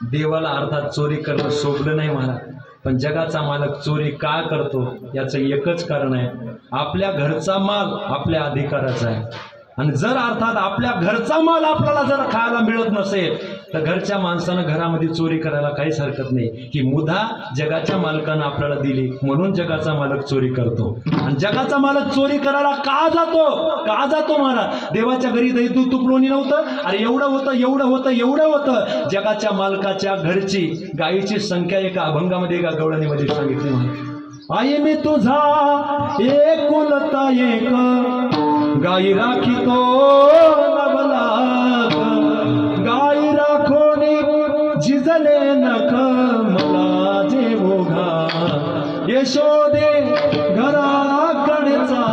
देवाला अर्थात चोरी करणं शोभलं नाही महाराज. पण जगाचा मालक चोरी का करतो याचं एकच कारण आहे, आपल्या घरचा माल आपल्या अधिकाराचा आहे. आणि जर अर्थात आपल्या घरचा माल आपल्याला जर खायला मिळत नसेल तर घरच्या माणसानं घरामध्ये चोरी करायला काहीच हरकत नाही. ही मुद्दा जगाच्या मालकानं आपल्याला दिली म्हणून जगाचा मालक चोरी करतो. आणि जगाचा मालक चोरी करायला का जातो महाराज? देवाच्या घरी दही दूध तूप लोणी नव्हतं? अरे एवढं होतं. जगाच्या मालकाच्या घरची गायीची संख्या एका अभंगामध्ये, एका गवळणीमध्ये सांगितली महाराज. आई मी तुझा एकुलता एक, गाई राखितो नवलाग, गाई राखोनी झिजले नख, मला जे ओघा यशोदे घराकडेचा,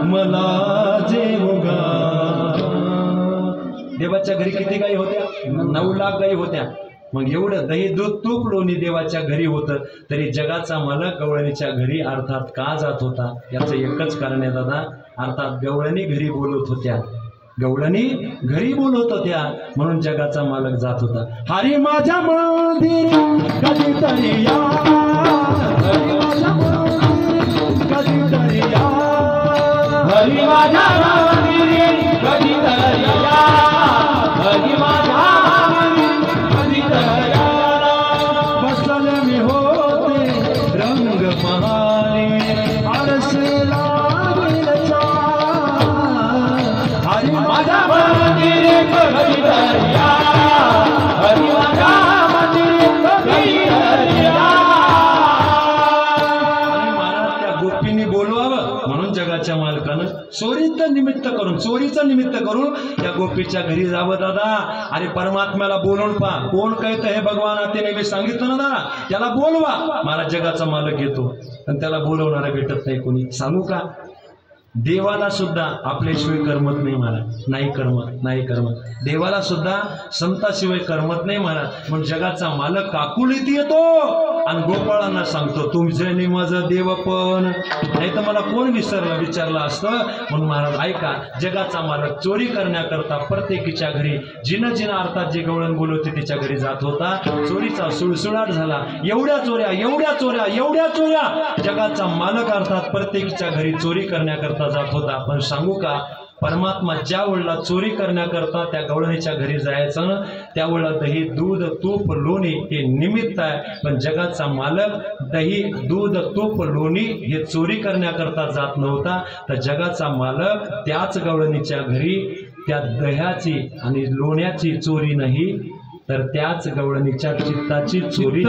मला जे ओघा. देवाच्या घरी किती गाई होत्या? 9 लाख गाई होत्या. मग एवढं दही दूध तूप लोणी देवाच्या घरी होतं तरी जगाचा मालक गवळणीच्या घरी अर्थात का जात होता? याचं एकच कारण आहे दादा, अर्थात गवळणी घरी बोलत होत्या, गवळणी घरी बोलत होत्या म्हणून जगाचा मालक जात होता. हरी माझ्या मंदिरी कधीतरी या, हरी माझ्या मंदिरी कधीतरी या, हरी माझ्या मंदिरी कधीतरी या, हरी माझ्या बसल मी होते रंग महाले आरसेला मिलचा, हरी माझ्या मंदिरे कधीतरी या, हरी माझ्या मंदिरे कधीतरी या. आणि महाराज त्या गोपींनी बोलवावं म्हणून जगाच्या जगाच्या मालकानं चोरीचं निमित्त करून त्या गोपीच्या घरी जावं दादा. अरे परमात्म्याला बोलवून पहा, कोण कहतं हे भगवान आते मी सांगितलं ना दादा, त्याला बोलवा. महाराज जगाचा मालक येतो पण त्याला बोलवणारा भेटत नाही कोणी. सांगू का, देवाला सुद्धा आपल्याशिवाय करमत नाही महाराज, नाही करमत. देवाला सुद्धा संताशिवाय करमत नाही महाराज. म्हणून जगाचा मालक काकुलीत येतो आणि गोपाळांना सांगतो तुमचे नि माझं देवपण. नाही तर मला कोण विचारलं असतं. म्हणून महाराज ऐका, जगाचा मालक चोरी करण्याकरता प्रत्येकीच्या घरी जिनं अर्थात जे गवळण बोलवते तिच्या घरी जात होता. चोरीचा सुळसुळाट झाला. एवढ्या चोऱ्या जगाचा मालक अर्थात प्रत्येकीच्या घरी चोरी करण्याकरता जात होता. पण सांगू का, परमात्मा ज्या वेळेला चोरी करण्याकरता त्या गवळणीच्या घरी जायचं ना, त्यावेळेला दही दूध तूप लोणी हे निमित्त आहे. पण जगाचा मालक दही दूध तूप लोणी हे चोरी करण्याकरता जात नव्हता. तर जगाचा मालक त्याच गवळणीच्या घरी त्या दह्याची आणि लोण्याची चोरी नाही, तर त्याच गवळणीच्या चित्ताची चोरी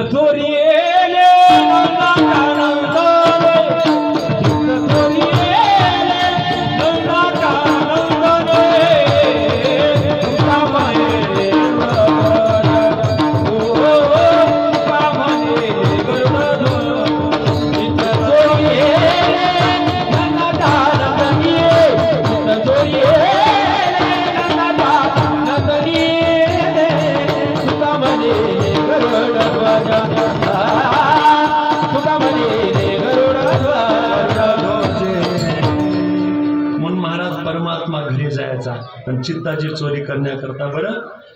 पण चित्ताची चोरी करण्याकरता. बरं,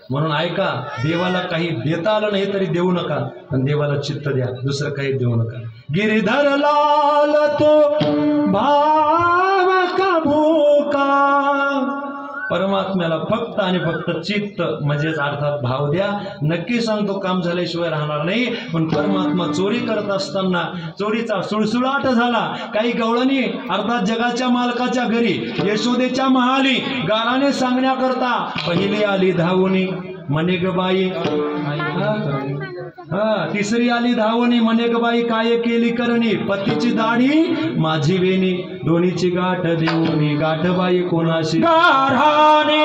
म्हणून ऐका, देवाला काही देता आलं नाही तरी देऊ नका, पण देवाला चित्त द्या, दुसरं काही देऊ नका. गिरिधर लाल तो भाव का भूका, परमात्म्याला फक्त आणि फक्त चित्त म्हणजेच अर्थात भाव द्या. नक्की सांगतो, काम झाल्याशिवाय राहणार नाही. पण परमात्मा चोरी करत असताना चोरीचा सुळसुळाट झाला. काही गवळणी अर्थात जगाच्या मालकाच्या घरी यशोदेच्या महाली गाराने सांगण्याकरता पहिली आली धावूनी म्हणे ग बाई, तिसरी आली धावणी म्हणे ग बाई काय केली करणी, पतीची दाढी माझी वेणी, दोन्हीची गाठ देऊनी गाठ बाई कोणाशी गाराने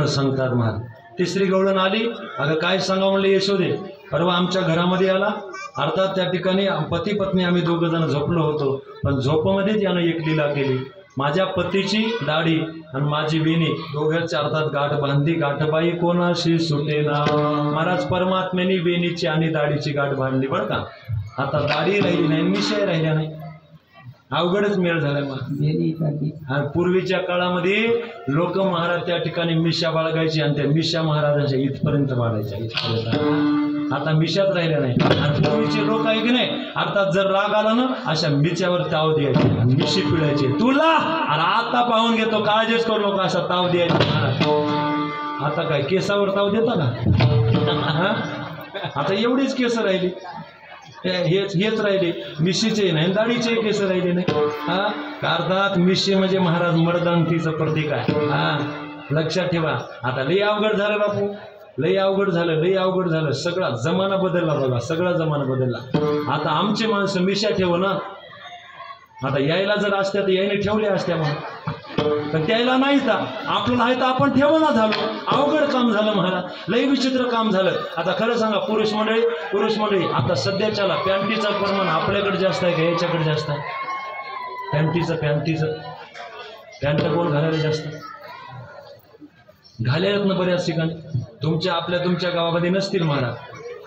सांगतात महाराज. तिसरी गवळण आली. अगं काय सांगा म्हणले यशोदे, परवा आमच्या घरामध्ये आला. अर्थात त्या ठिकाणी पती पत्नी आम्ही दोघं जण झोपलो होतो. पण झोपमध्येच यानं एक लीला केली. माझ्या पतीची दाढी आणि माझी वेणी दोघांच्या अर्थात गाठ बांधली. गाठबाई कोणाशी सुटेना. महाराज परमात्म्याने वेणीची आणि दाढीची गाठ बांधली. बरं का, आता दाढी राहिली नाही, मिशा राहिल्या नाही. अवघडच मेळ झालाय आणि पूर्वीच्या काळामध्ये लोक महाराज त्या ठिकाणी मिशा बाळगायची आणि त्या मिशा महाराजांच्या इथपर्यंत बाळगायच्या, इथपर्यंत. आता मिशाच राहिल्या नाही. आणि पूर्वीचे लोक आहे की नाही, अर्थात जर राग आला ना अशा मिशावर ताव द्यायचे आणि मिशी पिळायचे. तुला आणि आता पाहून घेतो, काळजीच करू नका, असा ताव द्यायचे महाराज. आता काय केसावर ताव देता का? आता एवढीच केस राहिली, हेच राहिले. मिशीचे नाही, दाढीचे केस राहिले नाही. अर्थात मिशी म्हणजे महाराज मर्दांतीचं प्रतीक आहे. लक्षात ठेवा. आता लई अवघड झालं बापू, लई अवघड झालं, लई अवघड झालं. सगळा जमाना बदलला बघा, सगळा जमाना बदलला. आता आमचे माणसं मिशा ठेव ना. आता यायला जर असत्या तर यायला ठेवल्या असत्या म्हणून, पण त्याला नाही तर आपल्याला आहे तर आपण ठेवना झालो. अवघड काम झालं महाराज, लई विचित्र काम झालं. आता खरं सांगा पुरुष मंडळी आता सध्याच्याला पॅन्टीचं प्रमाण आपल्याकडे जास्त आहे का याच्याकडे जास्त आहे? पॅन्ट कोण घालायला जास्त घालायला ना बऱ्याच ठिकाणी. तुमच्या गावामध्ये नसतील महाराज,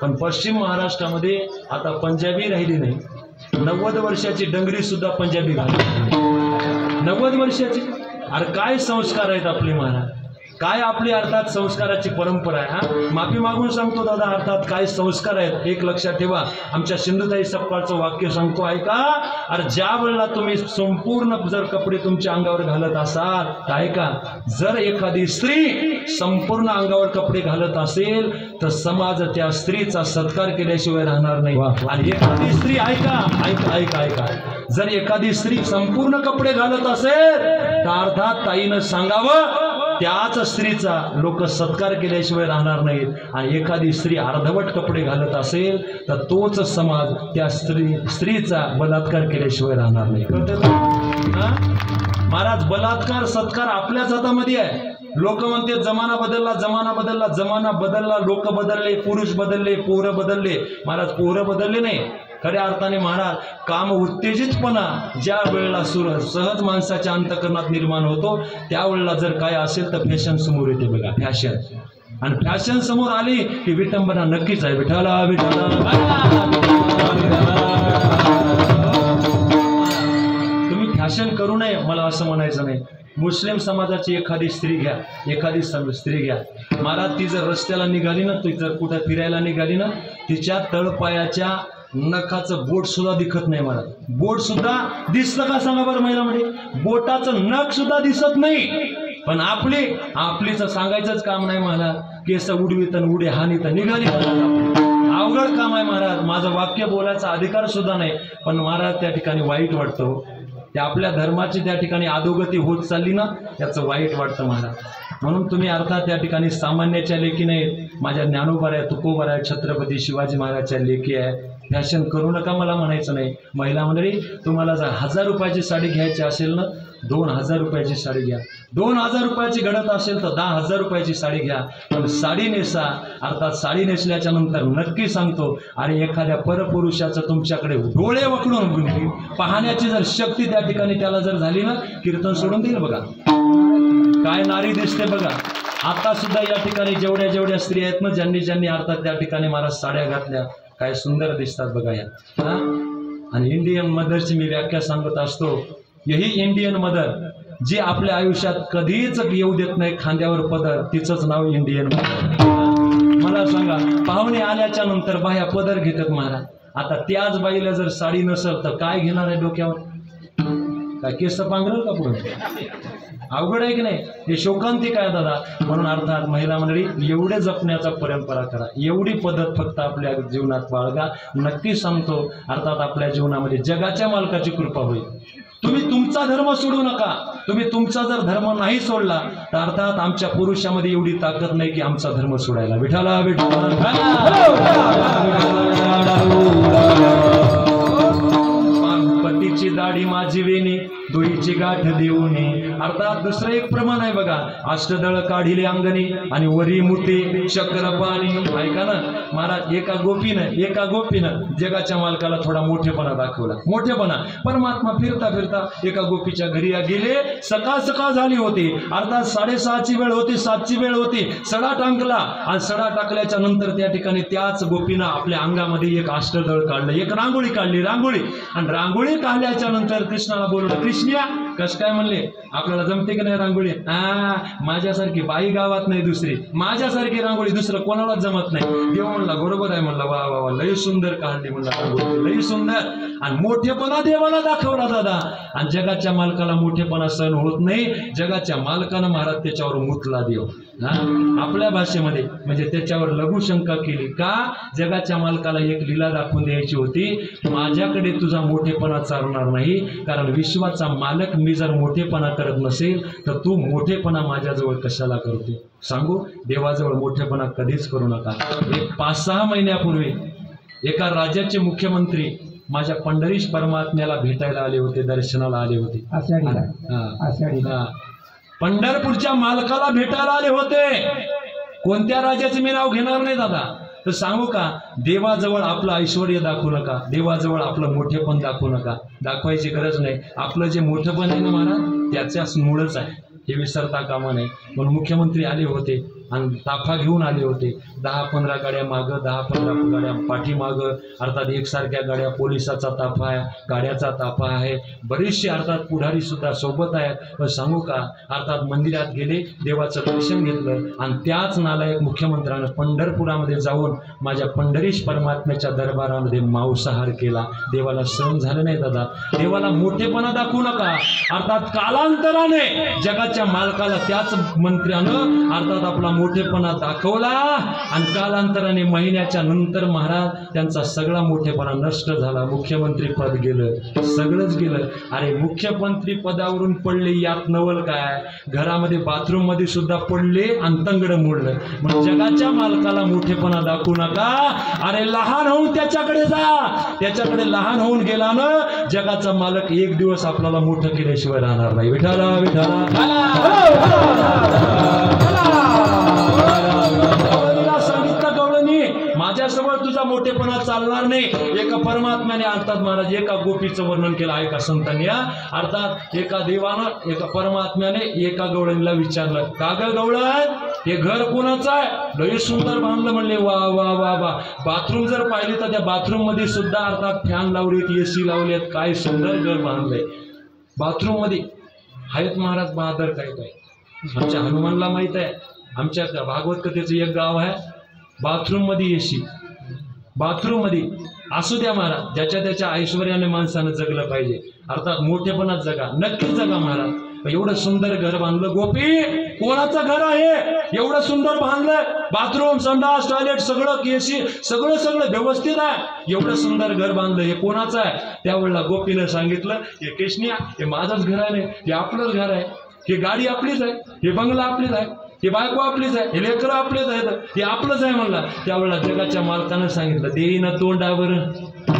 पण पश्चिम महाराष्ट्रामध्ये आता पंजाबी राहिली नाही. 90 वर्षाची डंगरी सुद्धा पंजाबी घालते. 90 वर्षाची. अरे काय संस्कार आहेत आपले महाराज, काय आपली अर्थात संस्काराची परंपरा आहे. हा माफी मागून सांगतो दादा, अर्थात काय संस्कार आहेत. एक लक्षात ठेवा, आमच्या सिंधुताई सपकाळचं वाक्य सांगतो ऐका. अरे ज्या वेळेला तुम्ही संपूर्ण जर कपडे तुमच्या अंगावर घालत असाल तर ऐका, जर एखादी स्त्री संपूर्ण अंगावर कपडे घालत असेल तर समाज त्या स्त्रीचा सत्कार केल्याशिवाय राहणार नाही. आणि एखादी स्त्री ऐका ऐका ऐका ऐका जर एखादी स्त्री संपूर्ण कपडे घालत असेल तर अर्थात ताईनं सांगावं त्याच स्त्रीचा लोक सत्कार केल्याशिवाय राहणार नाहीत. आणि एखादी स्त्री अर्धवट कपडे घालत असेल तर तोच समाज त्या स्त्रीचा बलात्कार केल्याशिवाय राहणार नाही. महाराज बलात्कार सत्कार आपल्याच हातामध्ये आहे. लोक म्हणते जमाना बदलला, जमाना बदलला, जमाना बदलला, लोक बदलले, पुरुष बदलले, पोरं बदलले. महाराज पोरं बदलले नाही. खऱ्या अर्थाने महाराज काम उत्तेजितपणा ज्या वेळेला सहज माणसाच्या अंतःकरणात निर्माण होतो त्यावेळेला जर काय असेल तर फॅशन समोर येते बघा, फॅशन. आणि फॅशन समोर आली की विटंबना नक्कीच आहे. विठाला विठाला तुम्ही फॅशन करू नये मला असं म्हणायचं नाही. मुस्लिम समाजाची एखादी स्त्री घ्या, एखादी स्त्री घ्या महाराज, ती जर रस्त्याला निघाली ना, ती जर कुठं फिरायला निघाली ना, तिच्या तळपायाच्या नखाचं बोट सुद्धा दिसत नाही. मला बोट सुद्धा दिसतं का सांगा बरं महिलामध्ये? बोटाचं नख सुद्धा दिसत नाही. पण आपलीच सांगायचंच काम नाही मला. केस उडवीत उडे हानी तर निघाली. अवघड काम आहे महाराज. माझं वाक्य बोलायचा अधिकार सुद्धा नाही, पण महाराज त्या ठिकाणी वाईट वाटतं. त्या आपल्या धर्माची त्या ठिकाणी अधोगती होत चालली ना, याचं वाईट वाटतं महाराज. म्हणून तुम्ही अर्थात त्या ठिकाणी सामान्याच्या लेखी नाही, माझ्या ज्ञानोबा आहे, तुकोबा आहे, छत्रपती शिवाजी महाराजच्या लेखी आहे. फॅशन करू नका मला म्हणायचं नाही. महिला मंडळी, तुम्हाला जर 1000 रुपयाची साडी घ्यायची असेल ना, 2000 रुपयाची साडी घ्या. 2000 रुपयाची घडत असेल तर 10,000 रुपयाची साडी घ्या. पण साडी नेसा. अर्थात साडी नेसल्याच्या नंतर नक्की सांगतो, अरे एखाद्या परपुरुषाचं तुमच्याकडे डोळे वकडून पाहण्याची जर शक्ती त्या ठिकाणी त्याला जर झाली ना, कीर्तन सोडून देईल बघा. काय नारी दिसते बघा. आता सुद्धा या ठिकाणी जेवढ्या स्त्री आहेत ना, ज्यांनी अर्थात त्या ठिकाणी मला साड्या घातल्या, काय सुंदर दिसतात बघा या. आणि इंडियन मदरची मी व्याख्या सांगत असतो. यही इंडियन मदर जी आपल्या आयुष्यात कधीच येऊ देत नाही खांद्यावर पदर, तिचंच नाव इंडियन मदर. मला सांगा, पाहुणे आल्याच्या नंतर बाया पदर घेतात महाराज. आता त्याच बाईला जर साडी नसेल तर काय घेणार आहे डोक्यावर? काय केस पांघरल का पुढे? अवघड आहे की नाही? हे शोकांतिक आहे दादा. म्हणून अर्थात महिला मंडळी, एवढे जपण्याचा परंपरा करा, एवढी पद्धत फक्त आपल्या जीवनात बाळगा. नक्की सांगतो, अर्थात आपल्या जीवनामध्ये जगाच्या मालकाची कृपा होईल. तुम्ही तुमचा धर्म सोडू नका. तुम्ही तुमचा जर धर्म नाही सोडला तर अर्थात आमच्या पुरुषामध्ये एवढी ताकद नाही की आमचा धर्म सोडायला. विठाला विठाला पतीची दाढी माझी वेणी, दोईची गाठ देऊनी. अर्थात दुसरं एक प्रमाण आहे बघा. अष्टदळ काढिले अंगणी आणि वरी मुते चक्र पाणी. ऐका ना महाराज, एका गोपीनं जगाच्या मालकाला थोडा मोठेपणा दाखवला. मोठेपणा परमात्मा फिरता फिरता एका गोपीच्या घरी गेले. सकाळ झाली होती. अर्थात 6:30ची वेळ होती, 7ची वेळ होती. सडा टाकला आणि सडा टाकल्याच्या नंतर त्या ठिकाणी त्याच गोपीनं आपल्या अंगामध्ये एक अष्टदळ काढलं, एक रांगोळी काढली. आणि रांगोळी काढल्याच्या नंतर कृष्णाला बोलवलं. कृष्णा कस काय म्हणले, आपल्याला जमते की नाही रांगोळी? माझ्यासारखी बाई गावात नाही दुसरी, माझ्यासारखी रांगोळी दुसरं कोणालाच जमत नाही. देव म्हणला बरोबर आहे. म्हणला वा वा वा, लई सुंदर काढली. म्हणला रांगोळी लई सुंदर. आणि मोठेपणा देवाला दाखवला दादा. आणि जगाच्या मालकाला मोठेपणा सहन होत नाही. जगाच्या मालकानं महाराज त्याच्यावर मुतला देव. आपल्या भाषेमध्ये म्हणजे त्याच्यावर लघुशंका केली का? जगाच्या मालकाला एक लीला दाखवून द्यायची होती. माझ्याकडे तुझा मोठेपणा चालणार नाही, कारण विश्वाचा मालक मी जर मोठेपणा करत नसेल तर तू मोठेपणा माझ्याजवळ कशाला करते? सांगू, देवाजवळ मोठेपणा कधीच करू नका. एक 5-6 महिन्यापूर्वी एका राज्याचे मुख्यमंत्री माझ्या पंढरीश परमात्म्याला भेटायला आले होते, दर्शनाला आले होते. पंढरपूरच्या मालकाला भेटायला आले होते. कोणत्या राजाचे मी नाव घेणार नाही दादा. तर सांगू का, देवाजवळ आपलं ऐश्वर्य दाखवू नका, देवाजवळ आपलं मोठेपण दाखवू नका. दाखवायची गरज नाही. आपलं जे मोठेपण आहे ना महाराज, त्याच्याच मूळच आहे, हे विसरता कामा नये. म्हणून मुख्यमंत्री आले होते आणि ताफा घेऊन आले होते. 10-15 गाड्या मागं, 10-15 गाड्या पाठीमागं, अर्थात एकसारख्या गाड्या. पोलिसाचा ताफा आहे, गाड्याचा ताफा आहे, बरेचसे अर्थात पुढारी सुद्धा सोबत आहेत. पण सांगू का, अर्थात मंदिरात गेले, देवाचं दर्शन घेतलं आणि त्याच नालायक मुख्यमंत्र्यानं पंढरपुरामध्ये जाऊन माझ्या पंढरीश परमात्म्याच्या दरबारामध्ये मांसाहार केला. देवाला सहन झालं नाही दादा. देवाला मोठेपणा दाखवू नका. अर्थात कालांतराने जगाच्या मालकाला त्याच मंत्र्यानं अर्थात आपला मोठेपणा दाखवला आणि कालांतराने महिन्याच्या नंतर महाराज त्यांचा सगळा मोठेपणा नष्ट झाला. मुख्यमंत्री पद गेलं, सगळंच गेलं. अरे मुख्यमंत्री पदावरून पडले यात नवल काय? घरामध्ये बाथरूम मध्ये सुद्धा पडले आणि तंगडं मोडलं. मग जगाच्या मालकाला मोठेपणा दाखवू नका. अरे लहान होऊन त्याच्याकडे जा. त्याच्याकडे लहान होऊन गेला ना, जगाचा मालक एक दिवस आपल्याला मोठं केल्याशिवाय राहणार नाही. विठाला विठाला सांगितलं गवळणी, माझ्यासमोर तुझा मोठेपणा चालणार नाही. एका परमात्म्याने अर्थात महाराज एका गोपीचं वर्णन केलं आहे का संतांनी. अर्थात एका देवानं, एका परमात्म्याने एका गवळणीला विचारलं, का ग गवळण, हे घर कोणाचं आहे? लई सुंदर बांधलं. म्हणले वा वा वा वा. बाथरूम जर पाहिली तर त्या बाथरूम मध्ये सुद्धा अर्थात फॅन लावलेत, AC लावलेत. काय सुंदर घर बांधलंय. बाथरूम मध्ये आहेत महाराज बहादर काय काय. आमच्या हनुमानला माहित आहे, आमच्या भागवत कथेचं एक गाव आहे, बाथरूम मध्ये AC. बाथरूम मध्ये असू द्या महाराज. ज्याच्या त्याच्या ऐश्वर्याने माणसानं जगलं पाहिजे. अर्थात मोठेपणात जगा, नक्कीच जगा महाराज. एवढं सुंदर घर बांधलं. गोपी कोणाचं घर आहे? एवढं सुंदर बांधलं. बाथरूम, संडास, टॉयलेट सगळं, AC सगळं सगळं व्यवस्थित आहे. एवढं सुंदर घर बांधलं, हे कोणाचं आहे? त्यावेळेला गोपीनं सांगितलं, हे कृष्णिया, हे माझंच घर आहे, हे आपलंच घर आहे. ही गाडी आपलीच आहे, हे बंगला आपलीच आहे, ही बायको आपलीच आहे, हे लेकरं आपलेच आहेत, हे आपलंच आहे म्हणला. त्यावेळेला जगाच्या मालकानं सांगितलं, देईन तोंडावर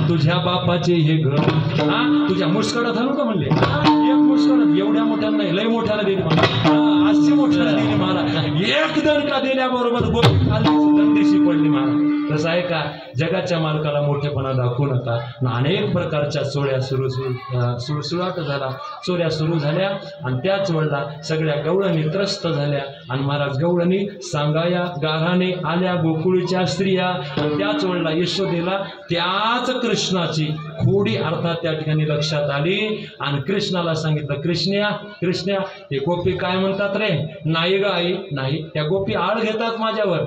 तुझ्या बापाचे हे घर. तुझ्या मुस्कडात आणू का म्हणले. एक मुस्कडात, एवढ्या मोठ्याला नाही, लय मोठ्याला देईल म्हणा. अशी मोठ्याला देईल महाराज. एक दणका दिल्याबरोबर गोपी दंडेशी पडली महाराज. तसं आहे का, जगाच्या मालकाला मोठेपणा दाखवू नका. अनेक प्रकारच्या चोऱ्या सुळसुळाट झाला, चोऱ्या सुरू झाल्या आणि त्याच वेळेला सगळ्या गवळणी त्रस्त झाल्या. आणि महाराज गवळणी सांगाया गाराने आल्या गोकुळीच्या स्त्रिया. आणि त्याच वेळेला यशोदेला त्याच कृष्णाची खोडी अर्थात त्या ठिकाणी लक्षात आली. आणि कृष्णाला सांगितलं, कृष्ण्या कृष्ण्या, हे गोपी काय म्हणतात रे? नाही ग आई, नाही. त्या गोपी आळ घेतात माझ्यावर.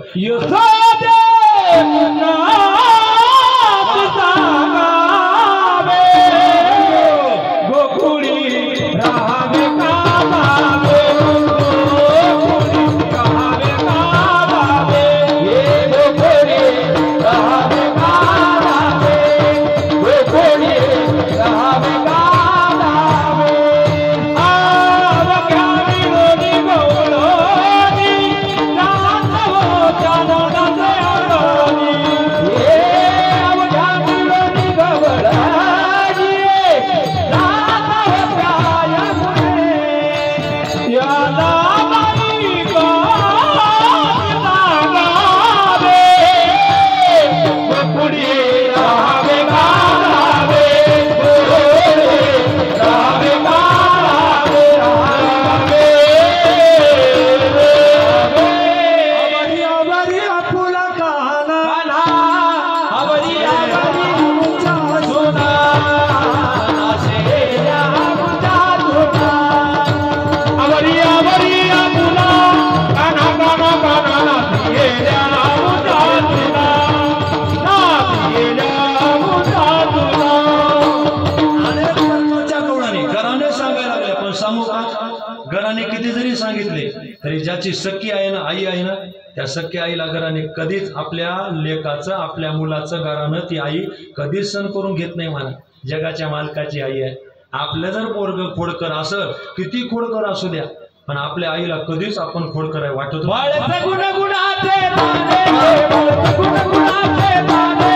घराने किती जरी सांगितले तरी ज्याची सख्खी आहे ना, आई आहे ना, त्या सख्ख्या आईला घराने कधीच आपल्या लेकाचं, आपल्या मुलाचं घरानं ती आई कधीच सण करून घेत नाही. म्हणा जगाच्या मालकाची आई आहे. आपल्या जर पोरग खोडकर असं किती खोडकर असू द्या, पण आपल्या आईला कधीच आपण खोडकर आहे वाटत बाळाचं गुणगुणाचे दाणे, बाळाचं गुणगुणाचे दाणे,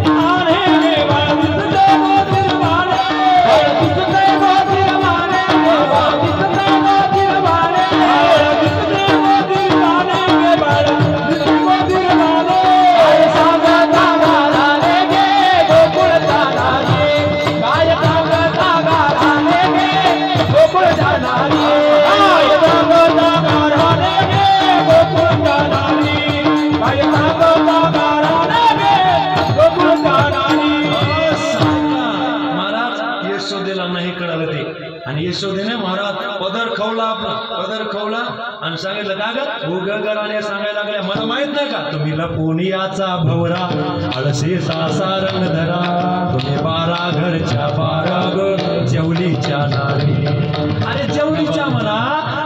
आणे बाळ दिसते मोतीर वाणे, बाळ दिसते मोतीर वाणे, बाळ दिसते मोतीर वाणे, बाळ दिसते मोतीर वाणे, बाळ दिसते मोतीर वाणे. काय सांगता गाणे गे गोकुळचा नारी, काय सांगता गाणे गे गोकुळचा नारी, काय सांगता गाणे गे गोकुळचा नारी, काय सांगता गाणे गे गोकुळचा नारी. महाराज यशोदेला नाही कळालं ते, आणि यशोदेने महाराज पदर खवला, आपला पदर खवला आणि सांगितलं का ग उगराने सांगायला लागल्या, मला माहित नाही का तुम्ही लपून याचा भवरा, आळसे सासारण धरा, तुम्ही 12 घरच्या 12 ग जेवलीच्या नारी. अरे जेवलीच्या म्हणा,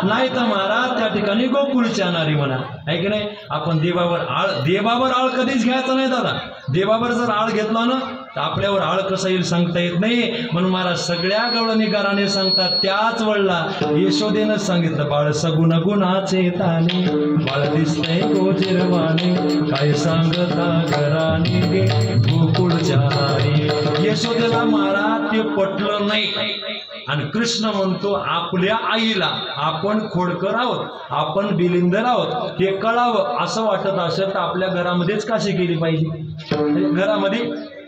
नाही तर महाराज त्या ठिकाणी गोकुळच्या नारी म्हणा, आहे की नाही. आपण देवावर आळ कधीच घ्यायचा नाही दादा. देवावर जर आळ घेतला ना तर आपल्यावर आळ कसं येईल सांगता येत नाही. म्हणून महाराज सगळ्या गवळणीकाराने सांगतात त्याच वेळला यशोदेनं सांगितलं, बाळ सगुण गुणाचे ताने, बाळ दिसतंय गोजिरवाने, काय सांगता घराने गे गोकुळच्या नारी. यशोदेला महाराज ते पटलं नाही, आणि कृष्ण म्हणतो आपल्या आईला आपण खोडकर आहोत, आपण बिलिंदर आहोत हे कळावं असं वाटत असेल तर आपल्या घरामध्येच काशी केली पाहिजे,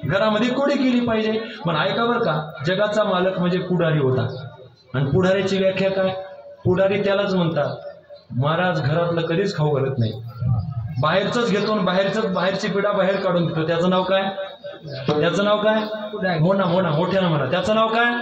घरामध्ये कोडी केली पाहिजे. पण ऐका बरं का, जगाचा मालक म्हणजे पुढारी होता, आणि पुढारीची व्याख्या काय, पुढारी त्यालाच म्हणतात महाराज घरातलं कधीच खाऊ घालत नाही, बाहेरच घेतो आणि बाहेरची पिढा बाहेर काढून देतो. त्याचं नाव काय, त्याचं नाव काय, मोठ्यानं म्हणा, त्याचं नाव काय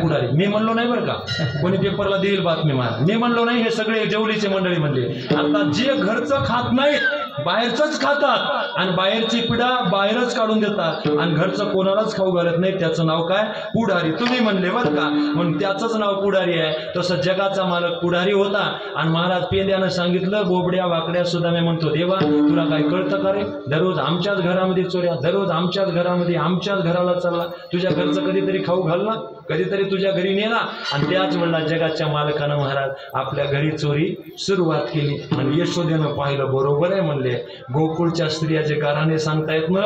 पुढारी. मी म्हणलो नाही बरं का, कोणी पेपरला देईल बातमी मला, मी म्हणलो नाही, हे सगळे जेवलीचे मंडळी म्हणले. आता जे घरचं खात नाहीत बाहेरच खातात, आणि बाहेरची पिढा बाहेरच काढून देतात, आणि घरचं कोणालाच खाऊ घालत नाही, त्याचं नाव काय पुढारी. तुम्ही म्हणले बरं का, म्हणून त्याचंच नाव पुढारी आहे. तसं जगाचा मालक पुढारी होता. आणि महाराज पेंद्यानं सांगितलं, बोबड्या वाकड्या सुद्धा मी म्हणतो देवा तुला काय कळतं का रे, दररोज आमच्याच घरामध्ये चोऱ्या, दररोज आमच्याच घरामध्ये, आमच्याच घराला चालला, तुझ्या घरचं कधीतरी खाऊ घालला, कधीतरी तुझ्या घरी नेला. आणि त्याच वेळेला जगाच्या मालकानं महाराज आपल्या घरी चोरी सुरुवात केली. आणि यशोदेनं पाहिलं, बरोबर आहे म्हणले, गोकुळच्या स्त्रिया जे गाराने सांगतायत ना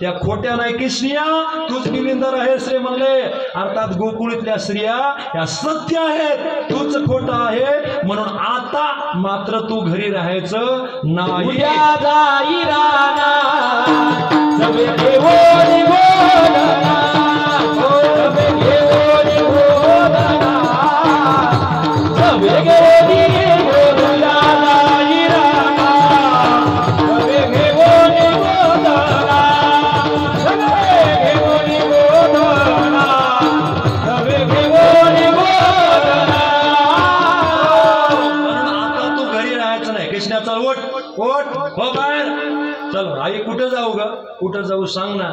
त्या खोट्या नाही की स्त्रिया, तूच बिलिंदर आहेस रे म्हणले. अर्थात गोकुळीतल्या स्त्रिया या सत्य आहेत, तूच खोट आहे. म्हणून आता मात्र तू घरी राहायचं नाही. हो बाहेर चल, आई कुठं जाऊ ग, कुठं जाऊ सांग ना.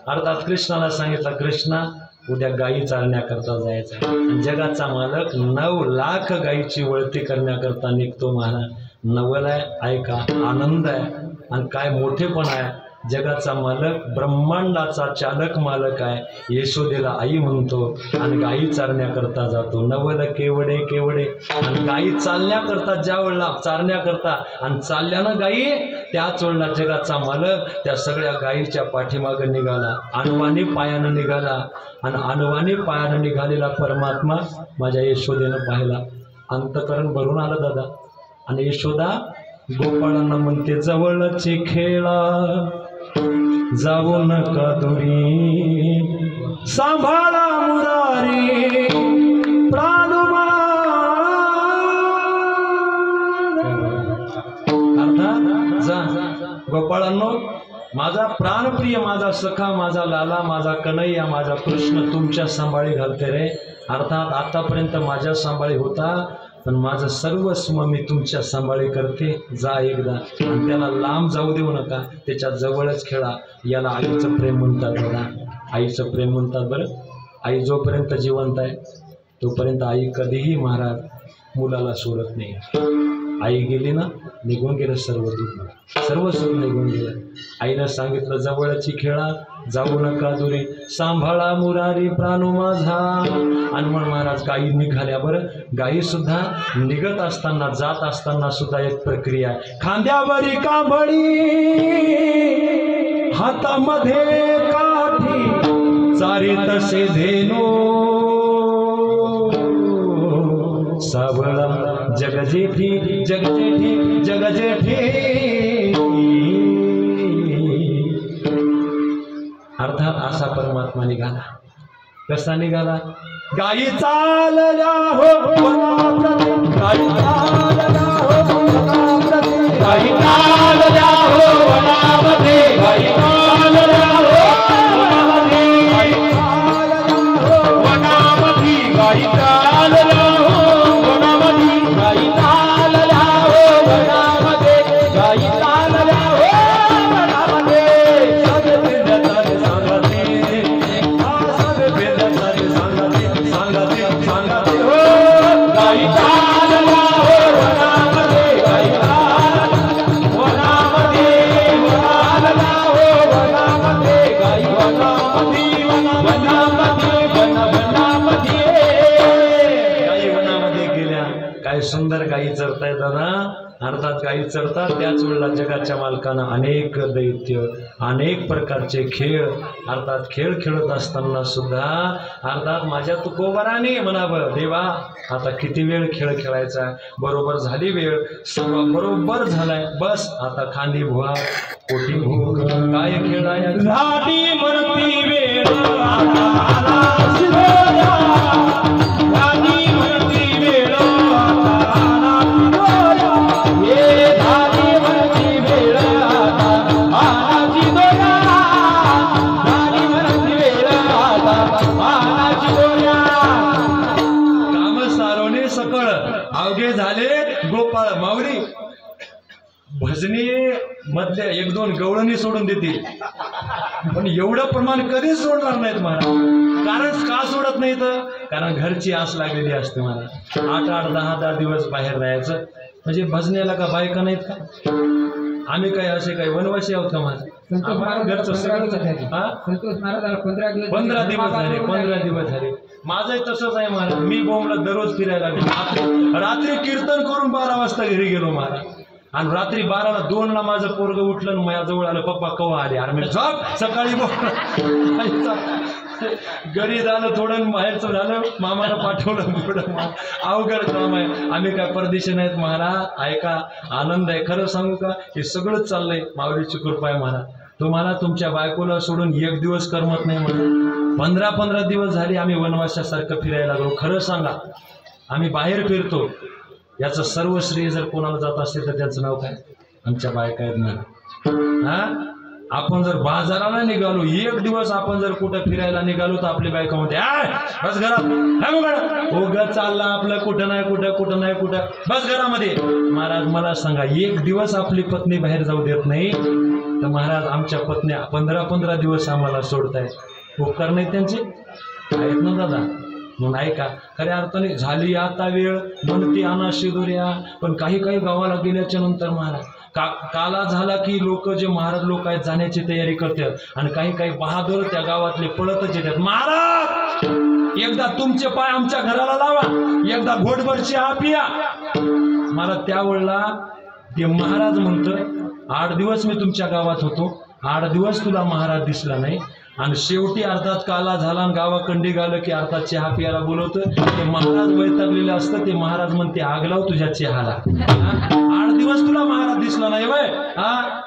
अर्थात कृष्णाला सांगितलं, कृष्णा उद्या गायी चालण्याकरता जायचं. जगाचा मालक 9 लाख गायीची वळती करण्याकरता निघतो महाराज. नवल आहे, ऐका, आनंद आहे, आणि काय मोठेपण आहे. जगाचा मालक ब्रह्मांडाचा चालक मालक आहे. यशोदेला आई म्हणतो आणि गायी चालण्याकरता जातो. नवल केवडे केवडे. आणि गायी चालण्याकरता ज्या वेळेला चालण्याकरता आणि चालल्यानं गायी, त्याच वेळेला जगाचा मालक त्या सगळ्या गायीच्या पाठीमागं निघाला, अनवानी पायानं निघाला. आणि अनवानी पायानं निघालेला परमात्मा माझ्या यशोदेनं पाहिला, अंतकरण भरून आलं दादा. आणि यशोदा गोपाळांना म्हणते, जवळचे खेळा जाऊ नका दुरी, सांभाळा मुरारी प्राणुमा. अर्थात जा गोपाळांनो, माझा प्राणप्रिय, माझा सखा, माझा लाला, माझा कन्हैया, माझा कृष्ण तुमच्या सांभाळी घालते रे. अर्थात आतापर्यंत माझ्या सांभाळी होता, पण माझं सर्वस्व मी तुमच्या सांभाळी करते. जा एकदा, आणि त्याला लांब जाऊ देऊ नका, त्याच्या जवळच खेळा. याला आईचं प्रेम म्हणतात बघा, आईचं प्रेम म्हणतात बरं. आई जोपर्यंत जिवंत आहे तोपर्यंत आई कधीही महाराज मुलाला सोडत नाही. आई गेली ना, निघून गेलं सर्व दुःख, सर्व सुख निघून गेलं. आईनं सांगितलं जवळची खेळा, जाऊ नका दुरे, सांभाळा मुरारी प्राणू माझा. हनुमान महाराज गायी निघाल्या. बरं, गायी सुद्धा निघत असताना, जात असताना सुद्धा एक प्रक्रिया आहे. खांद्यावरी कांबळी, हातामध्ये काठी, चारी तसे धेनो, सावळा जगजेठी जगजेठी जगजेठी. अर्थात असा परमात्मा निघाला. कसा निघाला? गायी चालल्या हो वनाप्रती, गायी चालल्या हो वनाप्रती, गायी चालल्या हो वनामध्ये, गायी चालल्या हो वनामध्ये, गायी चालल्या हो वनामध्ये, गायी चालल्या हो वनामध्ये, गायी चालल्या हो वनामध्ये, गायी चालल्या हो वनामध्ये. सुंदर गायी चरतायत दादा. अर्थात गायी चरतात त्याच वेळेला जगाच्या मालकानं अनेक दैत्य, अनेक प्रकारचे खेळ, अर्थात खेळ खेळत असताना सुद्धा अर्थात माझ्या तुकोबराने म्हणावं, देवा आता किती वेळ खेळ खेळायचा, बरोबर झाली वेळ, सर्व बरोबर झालाय, बस आता खांदी भुवा पोटी भूक, काय खेळाय झाली म्हणती वेळ, आता आला शिरोया, झाली म्हणती वेळ, अवघे झाले गोपाळ माऊली. भजनी मधल्या एक दोन गवळणी सोडून देतील, पण एवढं प्रमाण कधीच सोडणार नाहीत महाराज. कारण का सोडत नाही तर कारण घरची आस लागलेली असते महाराज. 8-8, 10-10 दिवस बाहेर राहायचं म्हणजे भजनेला का बायका नाहीत का? आम्ही काय असे काही वनवासी आहोत का महाराज? घरचं सगळं 15 दिवस झाले. माझंही तसंच आहे महाराज. मी बोंबला दररोज फिरायला लागलो. रात्री कीर्तन करून 12 वाजता घरी गेलो महाराज. आणि रात्री 12ला 2ला माझं पोरग उठलं आणि माझ्या जवळ आलं, पप्पा कवा आले? अरे मी झोप, सकाळी घरी झालं थोडं, बाहेरचं झालं, मामाला पाठवलं थोडं. अवघड काम आहे. आम्ही काय परदेशी नाहीत महाराज. ऐका, आनंद आहे. खरं सांगू का, हे सगळंच चाललंय माऊलीची कृपा आहे महाराज. तुम्हाला तुमच्या बायकोला सोडून एक दिवस करमत नाही म्हणून 15-15 दिवस झाले आम्ही वनवासासारखं फिरायला लागलो. खरं सांगा, आम्ही बाहेर फिरतो, याचं सर्व श्रेय जर कोणाला जात असेल तर त्याचं नाव काय? आमच्या बायका आहेत ना. हा, आपण जर बाजाराला निघालो, एक दिवस आपण जर कुठं फिरायला निघालो तर आपली बायका म्हणते बस घरात, उगाच चालला आपलं, कुठं नाही कुठं, कुठं नाही कुठं, बस घरामध्ये. महाराज मला सांगा, एक दिवस आपली पत्नी बाहेर जाऊ देत नाही तर महाराज आमच्या पत्न्या 15-15 दिवस आम्हाला सोडताय. उपकार नाही त्यांचे आहेत ना दादा. म्हणून ऐका, खऱ्या अर्थाने झाली आता वेळ म्हणती आणा शिदोऱ्या. पण काही काही गावाला गेल्याच्या नंतर महाराज काला झाला की लोक जे महाराज लोक आहेत जाण्याची तयारी करतात आणि काही काही बहादूर त्या गावातले पळतच येतात. महाराज एकदा तुमचे पाय आमच्या घराला लावा, एकदा घोटभरची चहा पिया. मला त्यावेळेला ते महाराज म्हणतं 8 दिवस मी तुमच्या गावात होतो, 8 दिवस तुला महाराज दिसला नाही. आणि शेवटी अर्थात काला झाला आणि गावाकंडी गावलं की अर्थात चहा पियाला बोलवतं. ते महाराज वैतागलेलं असतं. ते महाराज म्हणते आग लाव तुझ्या चहाला. 8 दिवस तुला महाराज दिसला नाही वय.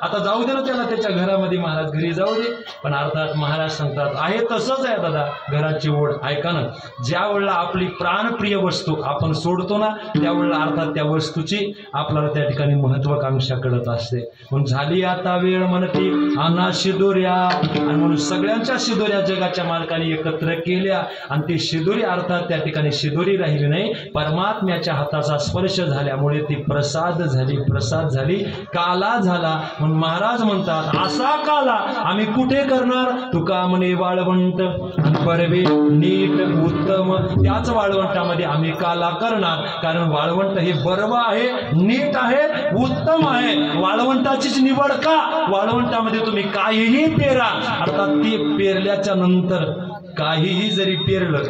आता जाऊ दे ना त्याला त्याच्या घरामध्ये, महाराज घरी जाऊ दे. पण अर्थात महाराज सांगतात आहे तसंच आहे दादा, घराची ओढ. ऐका ना, ज्या वेळेला आपली प्राणप्रिय वस्तू आपण सोडतो ना त्यावेळेला अर्थात त्या वस्तूची आपल्याला त्या ठिकाणी महत्वाकांक्षा कळत असते. म्हणून झाली आता वेळ म्हणती आणा शिदोऱ्या. आणि म्हणून सगळ्यांच्या शिदोऱ्या जगाच्या मालकाने एकत्र केल्या आणि ती शिदोरी अर्थात त्या ठिकाणी शिदोरी राहिली नाही, परमात्म्याच्या हाताचा स्पर्श झाल्यामुळे ती प्रसाद झाली. प्रसाद झाली, काला झाला. म्हणून महाराज म्हणतात असा काला आम्ही कुठे करणार? तुका म्हणे वाळवंट आणि बरवे नीट उत्तम त्याच वाळवंटामध्ये आम्ही काला करणार. कारण वाळवंट हे बरव आहे, नीट आहे, उत्तम आहे. वाळवंटाचीच निवड का? वाळवंटामध्ये तुम्ही काहीही पेरा, अर्थात ते पेरल्याच्या नंतर काहीही जरी पेरलं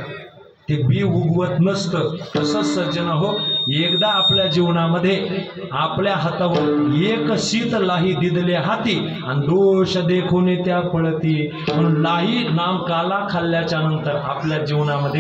ते बी उगवत नसतं. तसंच सज्जन हो, एकदा आपल्या जीवनामध्ये आपल्या हातावर एक शीत लाही दिदले हाती आणि दोष देखून त्या पळती. म्हणून लाही नाम काला खाल्ल्याच्या नंतर आपल्या जीवनामध्ये